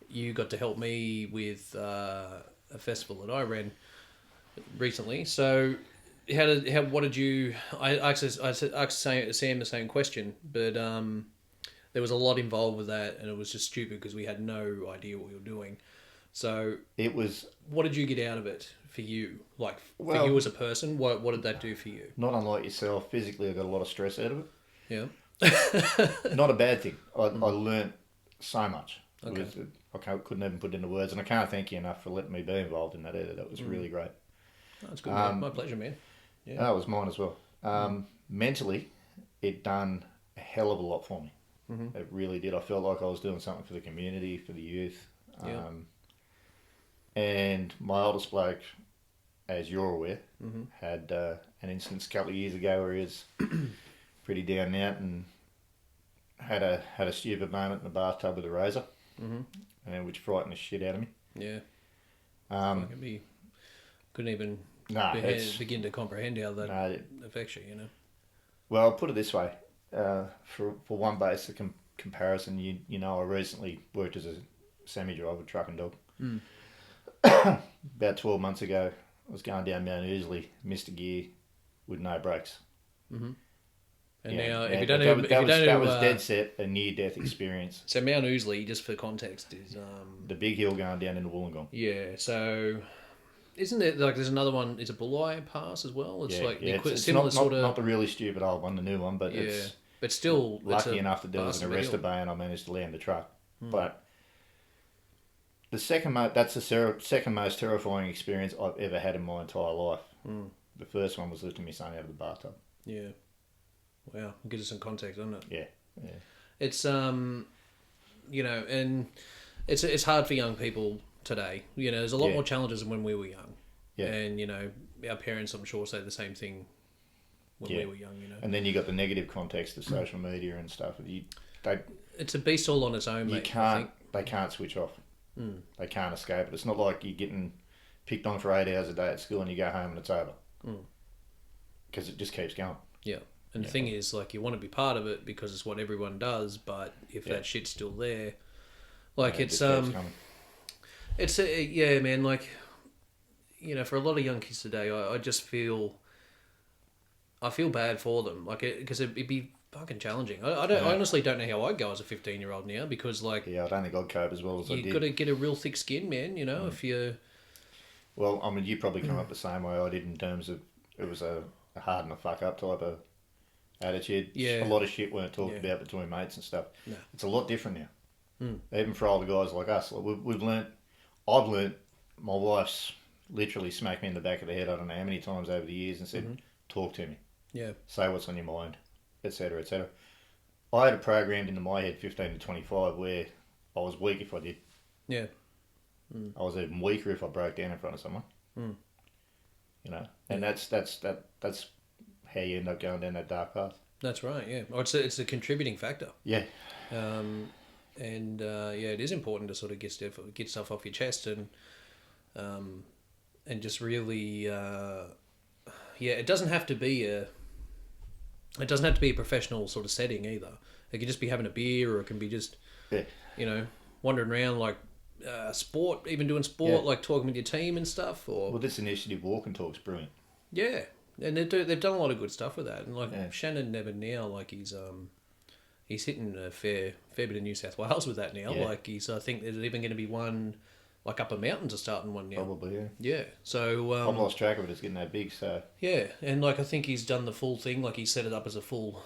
you got to help me with a festival that I ran recently. So... what did you? I asked Sam the same question, but there was a lot involved with that, and it was just stupid because we had no idea what we were doing. So it was. What did you get out of it for you? Like for you as a person, what did that do for you? Not unlike yourself, physically, I got a lot of stress out of it. Yeah. Not a bad thing. I learnt so much. Okay. I couldn't even put it into words, and I can't thank you enough for letting me be involved in that either. That was really great. That's good. My pleasure, man. Yeah. That was mine as well. Mentally, it done a hell of a lot for me. It really did. I felt like I was doing something for the community, for the youth. And my oldest bloke, as you're aware, had an instance a couple of years ago where he was pretty down and out and had a stupid moment in the bathtub with a razor, and which frightened the shit out of me. Yeah. Couldn't even begin to comprehend how that affects you, Well, I'll put it this way. For one basic comparison, I recently worked as a semi-driver, truck and dog. About 12 months ago, I was going down Mount Ousley, missed a gear with no brakes. And now, if you don't know... That was dead set, a near-death experience. So Mount Ousley, just for context, is... the big hill going down into Wollongong. Yeah, so... Isn't there, like, there's another one, it's a Bulli Pass as well? It's it's similar not the really stupid old one, the new one, but it's... But still... Lucky enough to do it in a rest bay, and I managed to land the truck. But that's the second most terrifying experience I've ever had in my entire life. The first one was lifting my son out of the bathtub. Yeah. Wow. Gives us some context, doesn't it? Yeah. It's, and it's hard for young people today. There's a lot more challenges than when we were young. Yeah. And, our parents, I'm sure, say the same thing when we were young, And then you got the negative context of social media and stuff. It's a beast all on its own, mate. They can't switch off. They can't escape it. It's not like you're getting picked on for 8 hours a day at school and you go home and it's over. Because it just keeps going. Yeah. And the thing is, like, you want to be part of it because it's what everyone does, but if that shit's still there, like, it just keeps coming. yeah, man, like, you know, for a lot of young kids today, I just feel, I feel bad for them, like, because it'd be fucking challenging. I honestly don't know how I'd go as a 15-year-old now, because, like, Yeah, I don't think I'd cope as well as I did. You've got to get a real thick skin, man, you know, if you... Well, I mean, you probably come up the same way I did in terms of it was a hard and a fuck up type of attitude. Yeah. A lot of shit weren't talked about between mates and stuff. No. It's a lot different now. Even for older guys like us, like we've learnt. I've learnt. My wife's literally smacked me in the back of the head. I don't know how many times over the years and said, "Talk to me. Yeah. Say what's on your mind, etc., etc." I had it programmed into my head 15 to 25 where I was weak if I did. Yeah. I was even weaker if I broke down in front of someone. You know, and that's how you end up going down that dark path. That's right, yeah. Or it's a contributing factor. Yeah. It is important to sort of get stuff off your chest and just really it doesn't have to be a professional sort of setting either. It could just be having a beer, or it can be just you know, wandering around, like sport, even doing sport, like talking with your team and stuff. Or well, this initiative Walk and Talk's brilliant. Yeah, and they've done a lot of good stuff with that. And like Shannon Nevin now, like he's hitting a fair bit of New South Wales with that now. Yeah. Like I think there's even going to be one like Upper Mountains are starting one now. Probably, yeah. Yeah. So I've lost track of it. It's getting that big. So yeah, and like I think he's done the full thing. Like he set it up as a full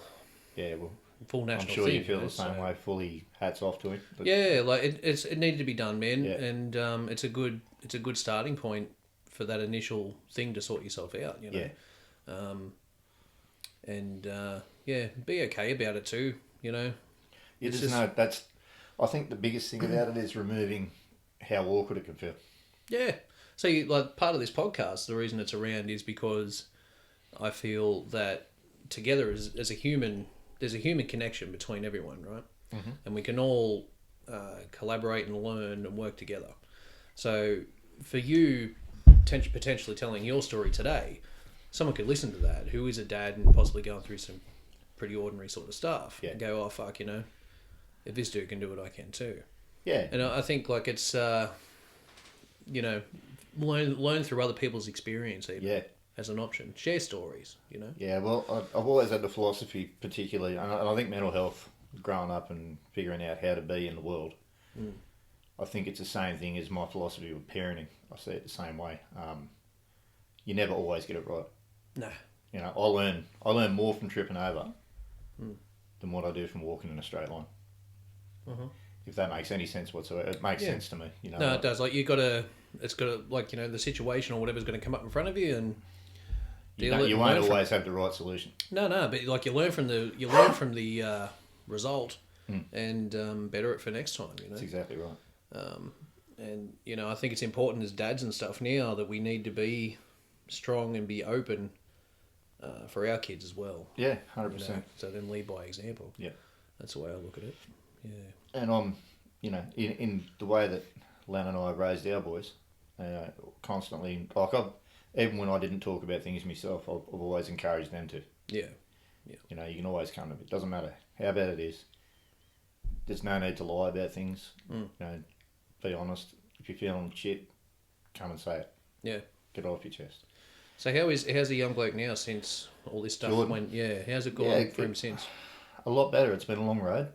national thing. I'm sure you feel the same way. Fully hats off to him. But yeah, like it needed to be done, man. Yeah. And it's a good starting point for that initial thing to sort yourself out. You know. Yeah. Be okay about it too. You know. I think the biggest thing about it is removing how awkward it can feel. Yeah. So, like, part of this podcast, the reason it's around is because I feel that together as a human, there's a human connection between everyone, right? Mm-hmm. And we can all collaborate and learn and work together. So, for you potentially telling your story today, someone could listen to that who is a dad and possibly going through some pretty ordinary sort of stuff and go, oh, fuck, you know, if this dude can do it, I can too. Yeah. And I think, like, it's, you know, learn through other people's experience even as an option. Share stories, you know? Yeah, well, I've always had the philosophy, particularly, and I think mental health, growing up and figuring out how to be in the world, I think it's the same thing as my philosophy with parenting. I see it the same way. You never always get it right. No. You know, I learn more from tripping over than what I do from walking in a straight line. Mm-hmm. If that makes any sense whatsoever. It makes sense to me. You know. No, it does. Like, it's got to, like, you know, the situation or whatever's going to come up in front of you, and you won't always have the right solution. No, but like you learn from the result and better it for next time. You know, that's exactly right. And you know, I think it's important as dads and stuff now that we need to be strong and be open for our kids as well. Yeah, 100%. You know, so then lead by example. Yeah, that's the way I look at it. Yeah. And I'm, you know, in the way that Len and I have raised our boys, constantly, like even when I didn't talk about things myself, I've always encouraged them to. Yeah. You know, you can always come to it. Doesn't matter how bad it is. There's no need to lie about things. You know, be honest. If you're feeling shit, come and say it. Yeah. Get it off your chest. So how's the young bloke now since all this stuff Jordan. went? Yeah, how's it gone for him since? A lot better. It's been a long road.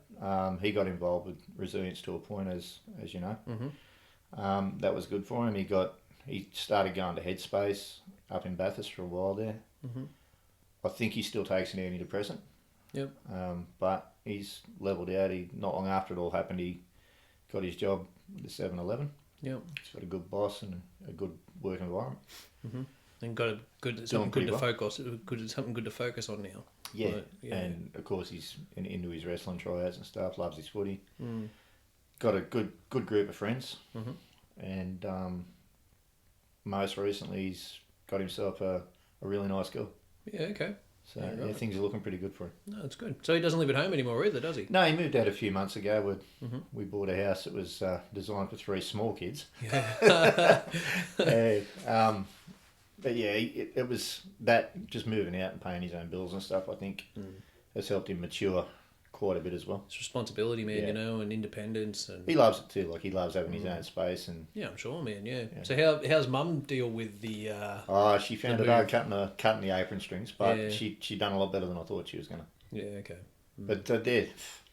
He got involved with resilience to a point, as you know. Mm-hmm. That was good for him. He started going to Headspace up in Bathurst for a while there. Mm-hmm. I think he still takes an antidepressant. Yep. But he's levelled out. Not long after it all happened, he got his job at the 7-Eleven. Yep. He's got a good boss and a good work environment. Mm-hmm. And got something good to focus on now. Yeah. And of course he's into his wrestling tryouts and stuff. Loves his footy. Got a good group of friends. Mm-hmm. And most recently he's got himself a really nice girl. Yeah. Okay. So things are looking pretty good for him. No, that's good. So he doesn't live at home anymore either, does he? No, he moved out a few months ago. We bought a house that was designed for 3 small kids. Yeah. But yeah, it was that just moving out and paying his own bills and stuff. I think has helped him mature quite a bit as well. It's responsibility, man. Yeah. You know, and independence, and He loves it too. Like he loves having his own space and. yeah, I'm sure, man. Yeah. So how's Mum deal with the? Oh, she found it hard cutting the apron strings, but Yeah. she done a lot better than I thought she was gonna. Yeah. Okay. But they're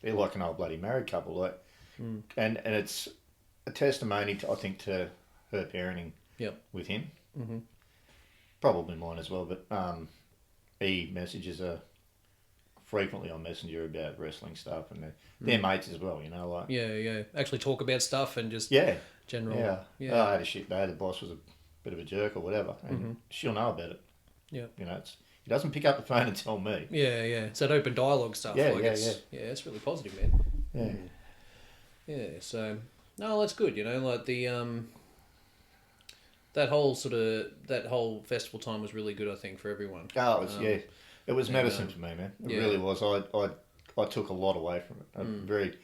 like an old bloody married couple, like, and it's a testimony to, I think, to her parenting. Yep. With him. Probably mine as well, but he messages her frequently on Messenger about wrestling stuff, and they're mates as well, you know, like. Yeah. Actually talk about stuff and just general. Yeah. Oh, I had a shit day. The boss was a bit of a jerk or whatever, and she'll know about it. Yeah. You know, he doesn't pick up the phone and tell me. Yeah. It's that open dialogue stuff. Yeah, Yeah, it's really positive, man. Yeah. Yeah. So no, that's good. You know, like the that whole festival time was really good. I think for everyone. Oh, it was it was medicine for me, man. It really was. I took a lot away from it.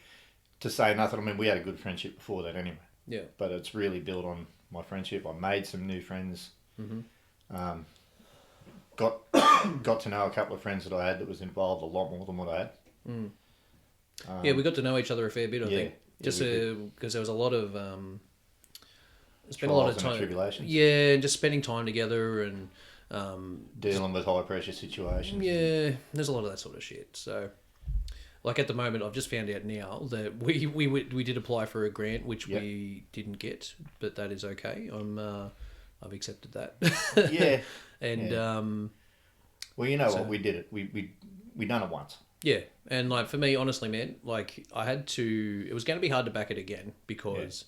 To say nothing. I mean, we had a good friendship before that anyway. Yeah. But it's really built on my friendship. I made some new friends. Got to know a couple of friends that I had that was involved a lot more than what I had. Yeah, we got to know each other a fair bit. I think just we because there was a lot of spent a Trials lot of and time. tribulations. Yeah, and just spending time together and dealing with high pressure situations. yeah, there's a lot of that sort of shit. So, like at the moment, I've just found out now that we did apply for a grant, which we didn't get, but that is okay. I've accepted that. Yeah. And well, you know what? We did it. We done it once. yeah, and like for me, honestly, man, like I had to. It was going to be hard to back it again because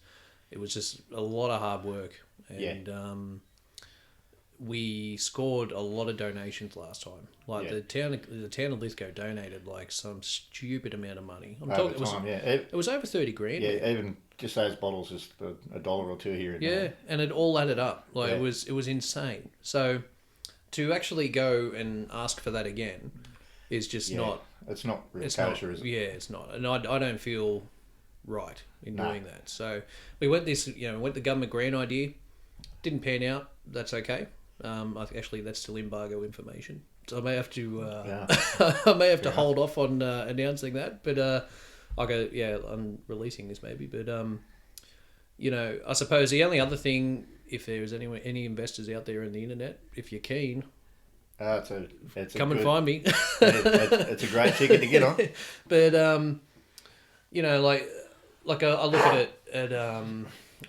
it was just a lot of hard work, and we scored a lot of donations last time. Like the town of Lithgow donated like some stupid amount of money. It was over 30 grand. Yeah, man. even just those bottles, just a dollar or two here and Yeah, there. and it all added up. Like it was insane. So to actually go and ask for that again is just not. It's not real kosher, is it? Yeah, it's not, and I don't feel right in doing that. So we went the government grant idea, didn't pan out. That's okay. Actually, that's still embargo information, so I may have to I may have to hold off on announcing that. But I'm releasing this maybe. But I suppose the only other thing, if there's any investors out there in the internet, if you're keen, come and find me. It's a great ticket to get on. But I look at it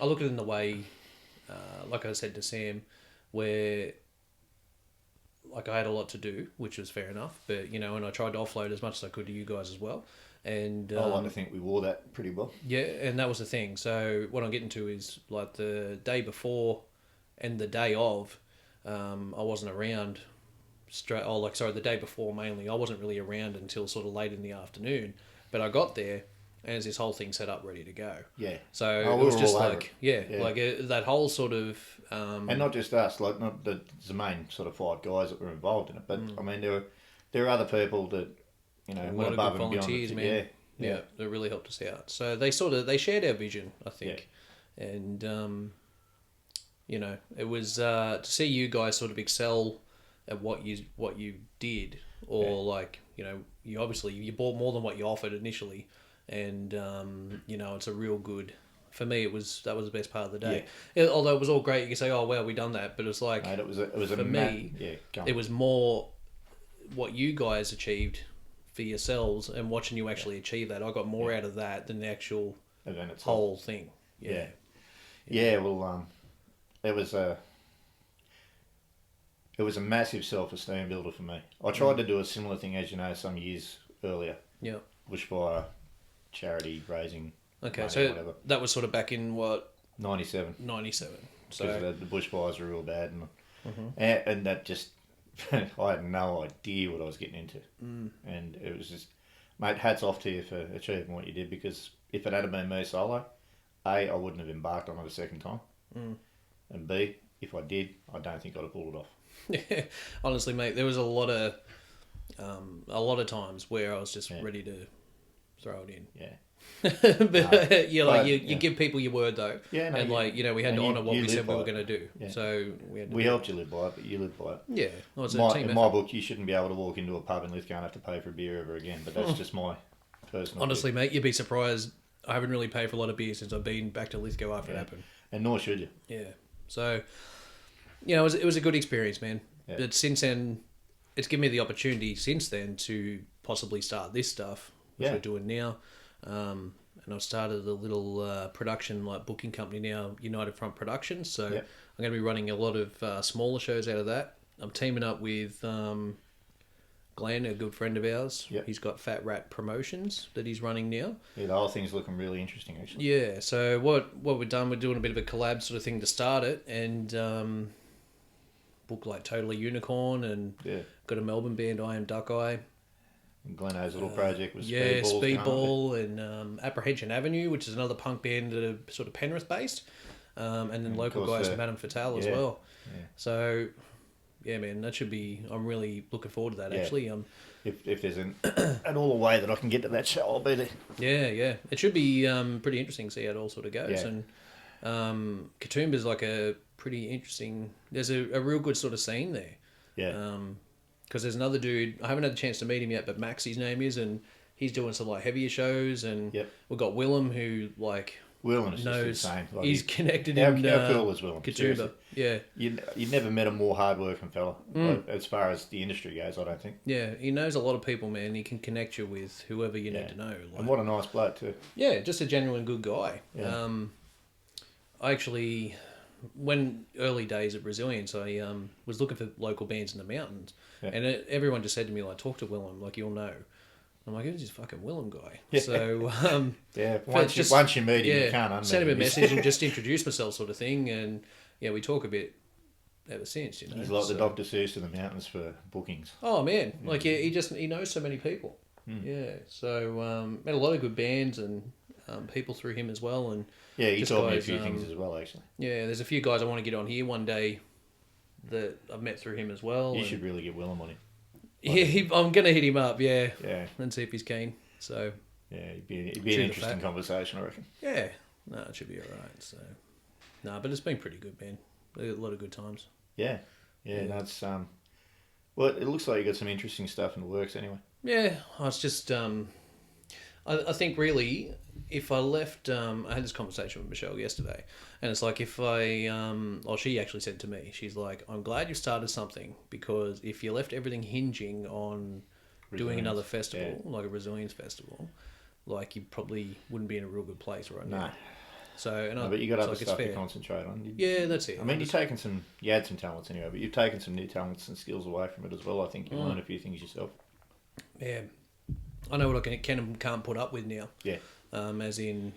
I look at it in the way, like I said to Sam, where like I had a lot to do, which was fair enough. But and I tried to offload as much as I could to you guys as well. And I like to think we wore that pretty well. Yeah, and that was the thing. So what I'm getting to is like the day before and the day of, I wasn't around. The day before mainly, I wasn't really around until sort of late in the afternoon. But I got there, and there's this whole thing set up ready to go. Yeah. So it was just like, that whole sort of... and not just us, like not the main sort of 5 guys that were involved in it, but I mean there are other people that went above and beyond. Man. Yeah, that really helped us out. So they shared our vision, I think, and it was to see you guys sort of excel at what you did, or you obviously you bought more than what you offered initially, and it's a real good. For me, that was the best part of the day. Yeah, although it was all great, you can say, "Oh wow, we done that," but it's like, mate, it was for me. It was more what you guys achieved for yourselves, and watching you actually achieve that. I got more out of that than the actual event itself. Whole thing. Yeah. Well, it was a massive self-esteem builder for me. I tried to do a similar thing, as you know, some years earlier. Yeah. Bushfire, charity raising. Okay, money, so whatever. that was sort of back in what? 97. 97. So because the bushfires were real bad, and that just I had no idea what I was getting into, and it was just, mate, hats off to you for achieving what you did. Because if it had been me solo, A, I wouldn't have embarked on it a second time, and B, if I did, I don't think I'd have pulled it off. Yeah, honestly, mate, there was a lot of times where I was just ready to throw it in. Yeah. But you yeah. give people your word though. Yeah, no, and we had to honour what we said we were going to do. Yeah. So we had to We helped you live by it, but you lived by it. Yeah, well, it's a team In my effort. book, you shouldn't be able to walk into a pub in Lithgow and have to pay for a beer ever again. But that's just my personal. Honestly, mate, you'd be surprised. I haven't really paid for a lot of beer since I've been back to Lithgow after it happened. And nor should you. Yeah. So, it was a good experience, man. Yeah. But since then, it's given me the opportunity since then to possibly start this stuff, which we're doing now. And I've started a little production booking company now, United Front Productions. So I'm going to be running a lot of smaller shows out of that. I'm teaming up with Glenn, a good friend of ours. Yep. He's got Fat Rat Promotions that he's running now. Yeah, the whole thing's looking really interesting, actually. Yeah, so what we've done, we're doing a bit of a collab sort of thing to start it, and book like Totally Unicorn, and got a Melbourne band, I Am Duck Eye. And Glenno's little project was Speedball, and Apprehension Avenue, which is another punk band that are sort of Penrith based, and then local guys from Madame Fatale as well. Yeah. So, yeah, man, that should be. I'm really looking forward to that. Actually, if there's an all way that I can get to that show, I'll be there. Yeah, it should be pretty interesting to see how it all sort of goes. Yeah. And Katoomba's like a pretty interesting. There's a real good sort of scene there. Yeah. Because there's another dude, I haven't had a chance to meet him yet, but Max, his name is, and he's doing some heavier shows, and we've got Willem, who Willem is knows just insane. he's connected how in cool is Willem? Katoomba. Yeah. You never met a more hard-working fella, as far as the industry goes, I don't think. Yeah, he knows a lot of people, man. He can connect you with whoever you need to know. And what a nice bloke, too. Yeah, just a genuine good guy. Yeah. I actually, when early days at Resilience, I was looking for local bands in the mountains. Yeah. And everyone just said to me, talk to Willem, you'll know. I'm like, who's this fucking Willem guy? Yeah. So, once you meet him, you can't unmeet him. Send him a message and just introduce myself sort of thing. And, we talk a bit ever since, He's like the Dr. Seuss of the mountains for bookings. Oh, man. He knows so many people. Yeah. So, met a lot of good bands and people through him as well. And he taught me a few things as well, actually. Yeah, there's a few guys I want to get on here one day that I've met through him as well. You should really get Willem on him. Yeah, I'm going to hit him up, and see if he's keen. So yeah, it'd be an interesting conversation, I reckon. Yeah, no, it should be all right. So, but it's been pretty good, man. A lot of good times. Yeah. That's well, it looks like you got some interesting stuff in the works anyway. Yeah, it's just I think really, if I left, I had this conversation with Michelle yesterday, and it's if she actually said to me, she's like, I'm glad you started something, because if you left everything hinging on doing another festival, like a Resilience festival, you probably wouldn't be in a real good place right now. So, but you got other stuff to concentrate on. Yeah, that's it. I mean, you had some talents anyway, but you've taken some new talents and skills away from it as well. I think you learned a few things yourself. Yeah. I know what I can and can't put up with now. Yeah. As in,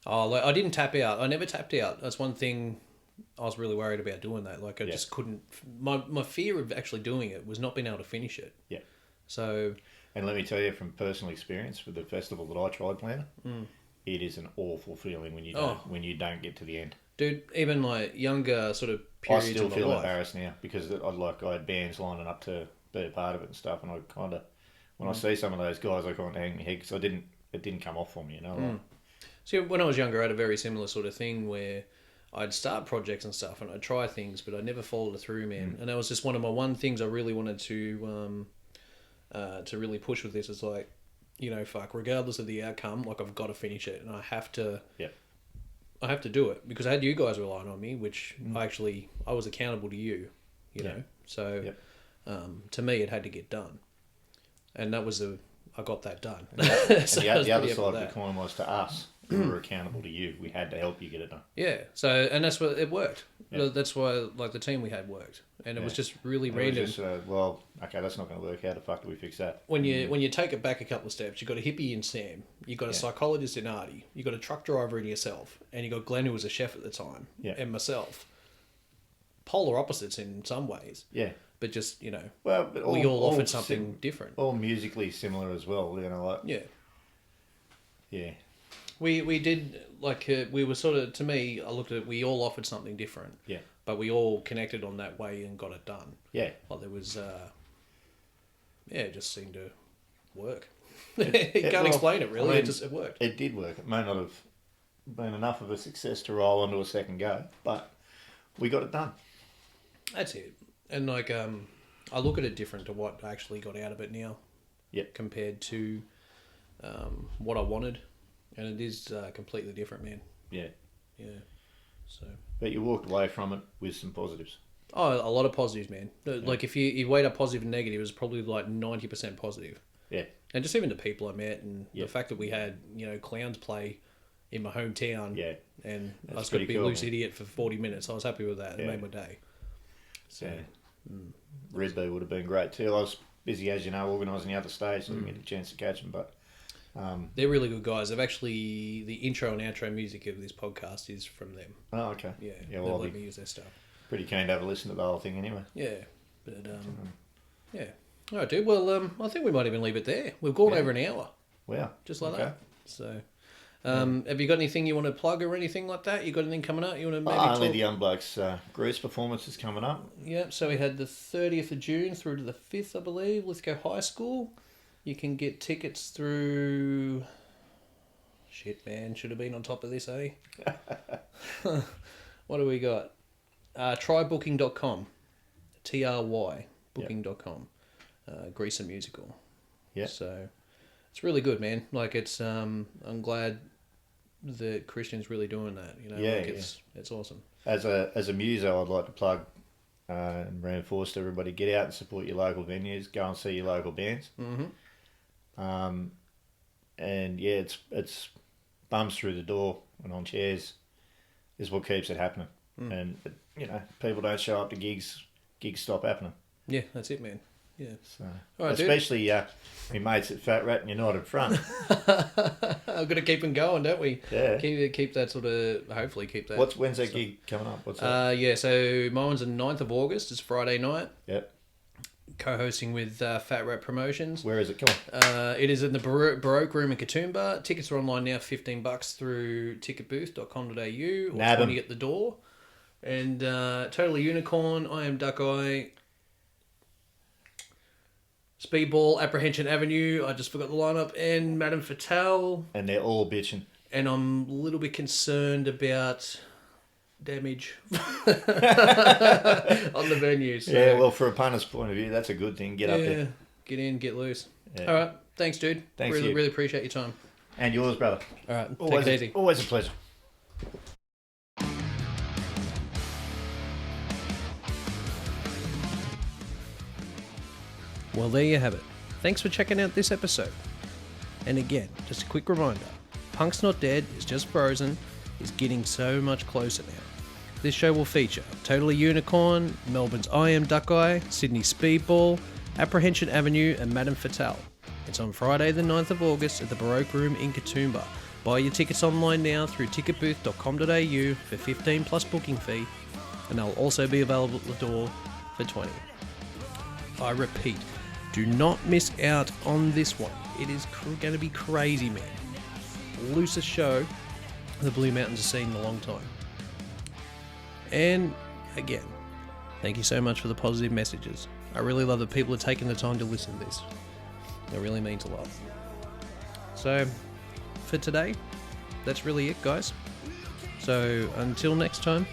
I didn't tap out. I never tapped out. That's one thing I was really worried about doing that. I just couldn't. My fear of actually doing it was not being able to finish it. Yeah. So. And let me tell you from personal experience with the festival that I tried planning, it is an awful feeling when you don't get to the end. Dude, even younger sort of periods. I still feel embarrassed now because I had bands lining up to be a part of it and stuff, and I kind of. When I see some of those guys, I can't hang my head because it didn't come off for me, See, when I was younger, I had a very similar sort of thing where I'd start projects and stuff and I'd try things, but I never followed it through, man. And that was just one of my one things I really wanted to really push with this. Is regardless of the outcome, I've got to finish it, and I have to. Yeah. I have to do it because I had you guys relying on me, which I was accountable to you, you know. So, to me, it had to get done. And that was I got that done. And the other side of the coin was to us. We were accountable to you. We had to help you get it done. Yeah. So, and that's what it worked. Yeah. That's why, the team we had worked, and it was just really random. Just, okay, that's not going to work. How the fuck do we fix that? When you take it back a couple of steps, you got a hippie in Sam, you got a psychologist in Artie, you got a truck driver in yourself, and you got Glenn, who was a chef at the time, and myself. Polar opposites in some ways. Yeah. But just, we all offered something different. All musically similar as well, Yeah. Yeah. We did, we were sort of, to me, I looked at it, we all offered something different. Yeah. But we all connected on that way and got it done. Yeah. There was, it just seemed to work. You can't explain it really. I mean, it worked. It did work. It may not have been enough of a success to roll onto a second go, but we got it done. That's it. And like, I look at it different to what I actually got out of it now. Yep. Compared to what I wanted, and it is completely different, man. Yeah. Yeah. So. But you walked away from it with some positives. Oh, a lot of positives, man. Like if you weighed up positive and negative, it was probably like 90% positive. Yeah. And just even the people I met, and Yep. the fact that we had clowns play in my hometown. Yeah. And I That's was going to be pretty a loose cool, man. idiot for 40 minutes. I was happy with that. It Yeah. made my day. So. Yeah. Redbird would have been great too. I was busy, as you know, organising the other stage, so I didn't get a chance to catch them. But they're really good guys. They've actually, the intro and outro music of this podcast is from them. oh, okay. Yeah, Yeah. they've Well, I'll let be me use their stuff. pretty keen to have a listen to the whole thing anyway. Yeah, but yeah. All right, dude. Well, I think we might even leave it there. We've gone over an hour, Wow. just like Okay. that. So, have you got anything you want to plug or anything like that? You got anything coming up? You want to maybe Only talk? the Young Blokes Grease performance is coming up. Yeah. So we had the 30th of June through to the 5th, I believe. Lithgow High School. You can get tickets through. Shit, man, should have been on top of this, eh? What do we got? Trybooking.com. TRY booking.com. Grease a musical. Yeah. So it's really good, man. Like it's I'm glad that Christian's really doing that. Yeah, like it's awesome. As a muso, I'd like to plug and reinforce to everybody: get out and support your local venues. Go and see your local bands. Mm-hmm. And yeah, it's bums through the door and on chairs is what keeps it happening. And people don't show up to gigs stop happening. Yeah, that's it, man. Yeah. So, All right, especially my mates at Fat Rat and United Front. I've got to keep them going, don't we? Yeah. Keep that sort of. Hopefully, keep that. When's that gig coming up? What's that? Yeah. So my one's the 9th of August. It's Friday night. Yep. Co-hosting with Fat Rat Promotions. Where is it? Come on. It is in the Baroque Room in Katoomba. Tickets are online now, $15 through ticketbooth.com.au or Nab 'em. $20 at the door. And Totally Unicorn, I Am Duck Eye, Speedball, Apprehension Avenue, I just forgot the lineup, and Madame Fatale. And they're all bitching. And I'm a little bit concerned about damage on the venue. So. Yeah, well, for a punter's point of view, that's a good thing. Get up there. Get in, get loose. Yeah. All right. Thanks, dude. Thanks, really, you. really appreciate your time. And yours, brother. All right. Always, take it easy. Always a pleasure. Well, there you have it. Thanks for checking out this episode. And again, just a quick reminder, Punk's Not Dead is Just Frozen is getting so much closer now. This show will feature Totally Unicorn, Melbourne's I Am Duck Eye, Sydney Speedball, Apprehension Avenue and Madame Fatale. It's on Friday the 9th of August at the Baroque Room in Katoomba. Buy your tickets online now through ticketbooth.com.au for 15 plus booking fee, and they'll also be available at the door for 20. I repeat, do not miss out on this one. It is going to be crazy, man. Loosest show the Blue Mountains have seen in a long time. And again, thank you so much for the positive messages. I really love that people are taking the time to listen to this. It really means a lot. So, for today, that's really it, guys. So, until next time,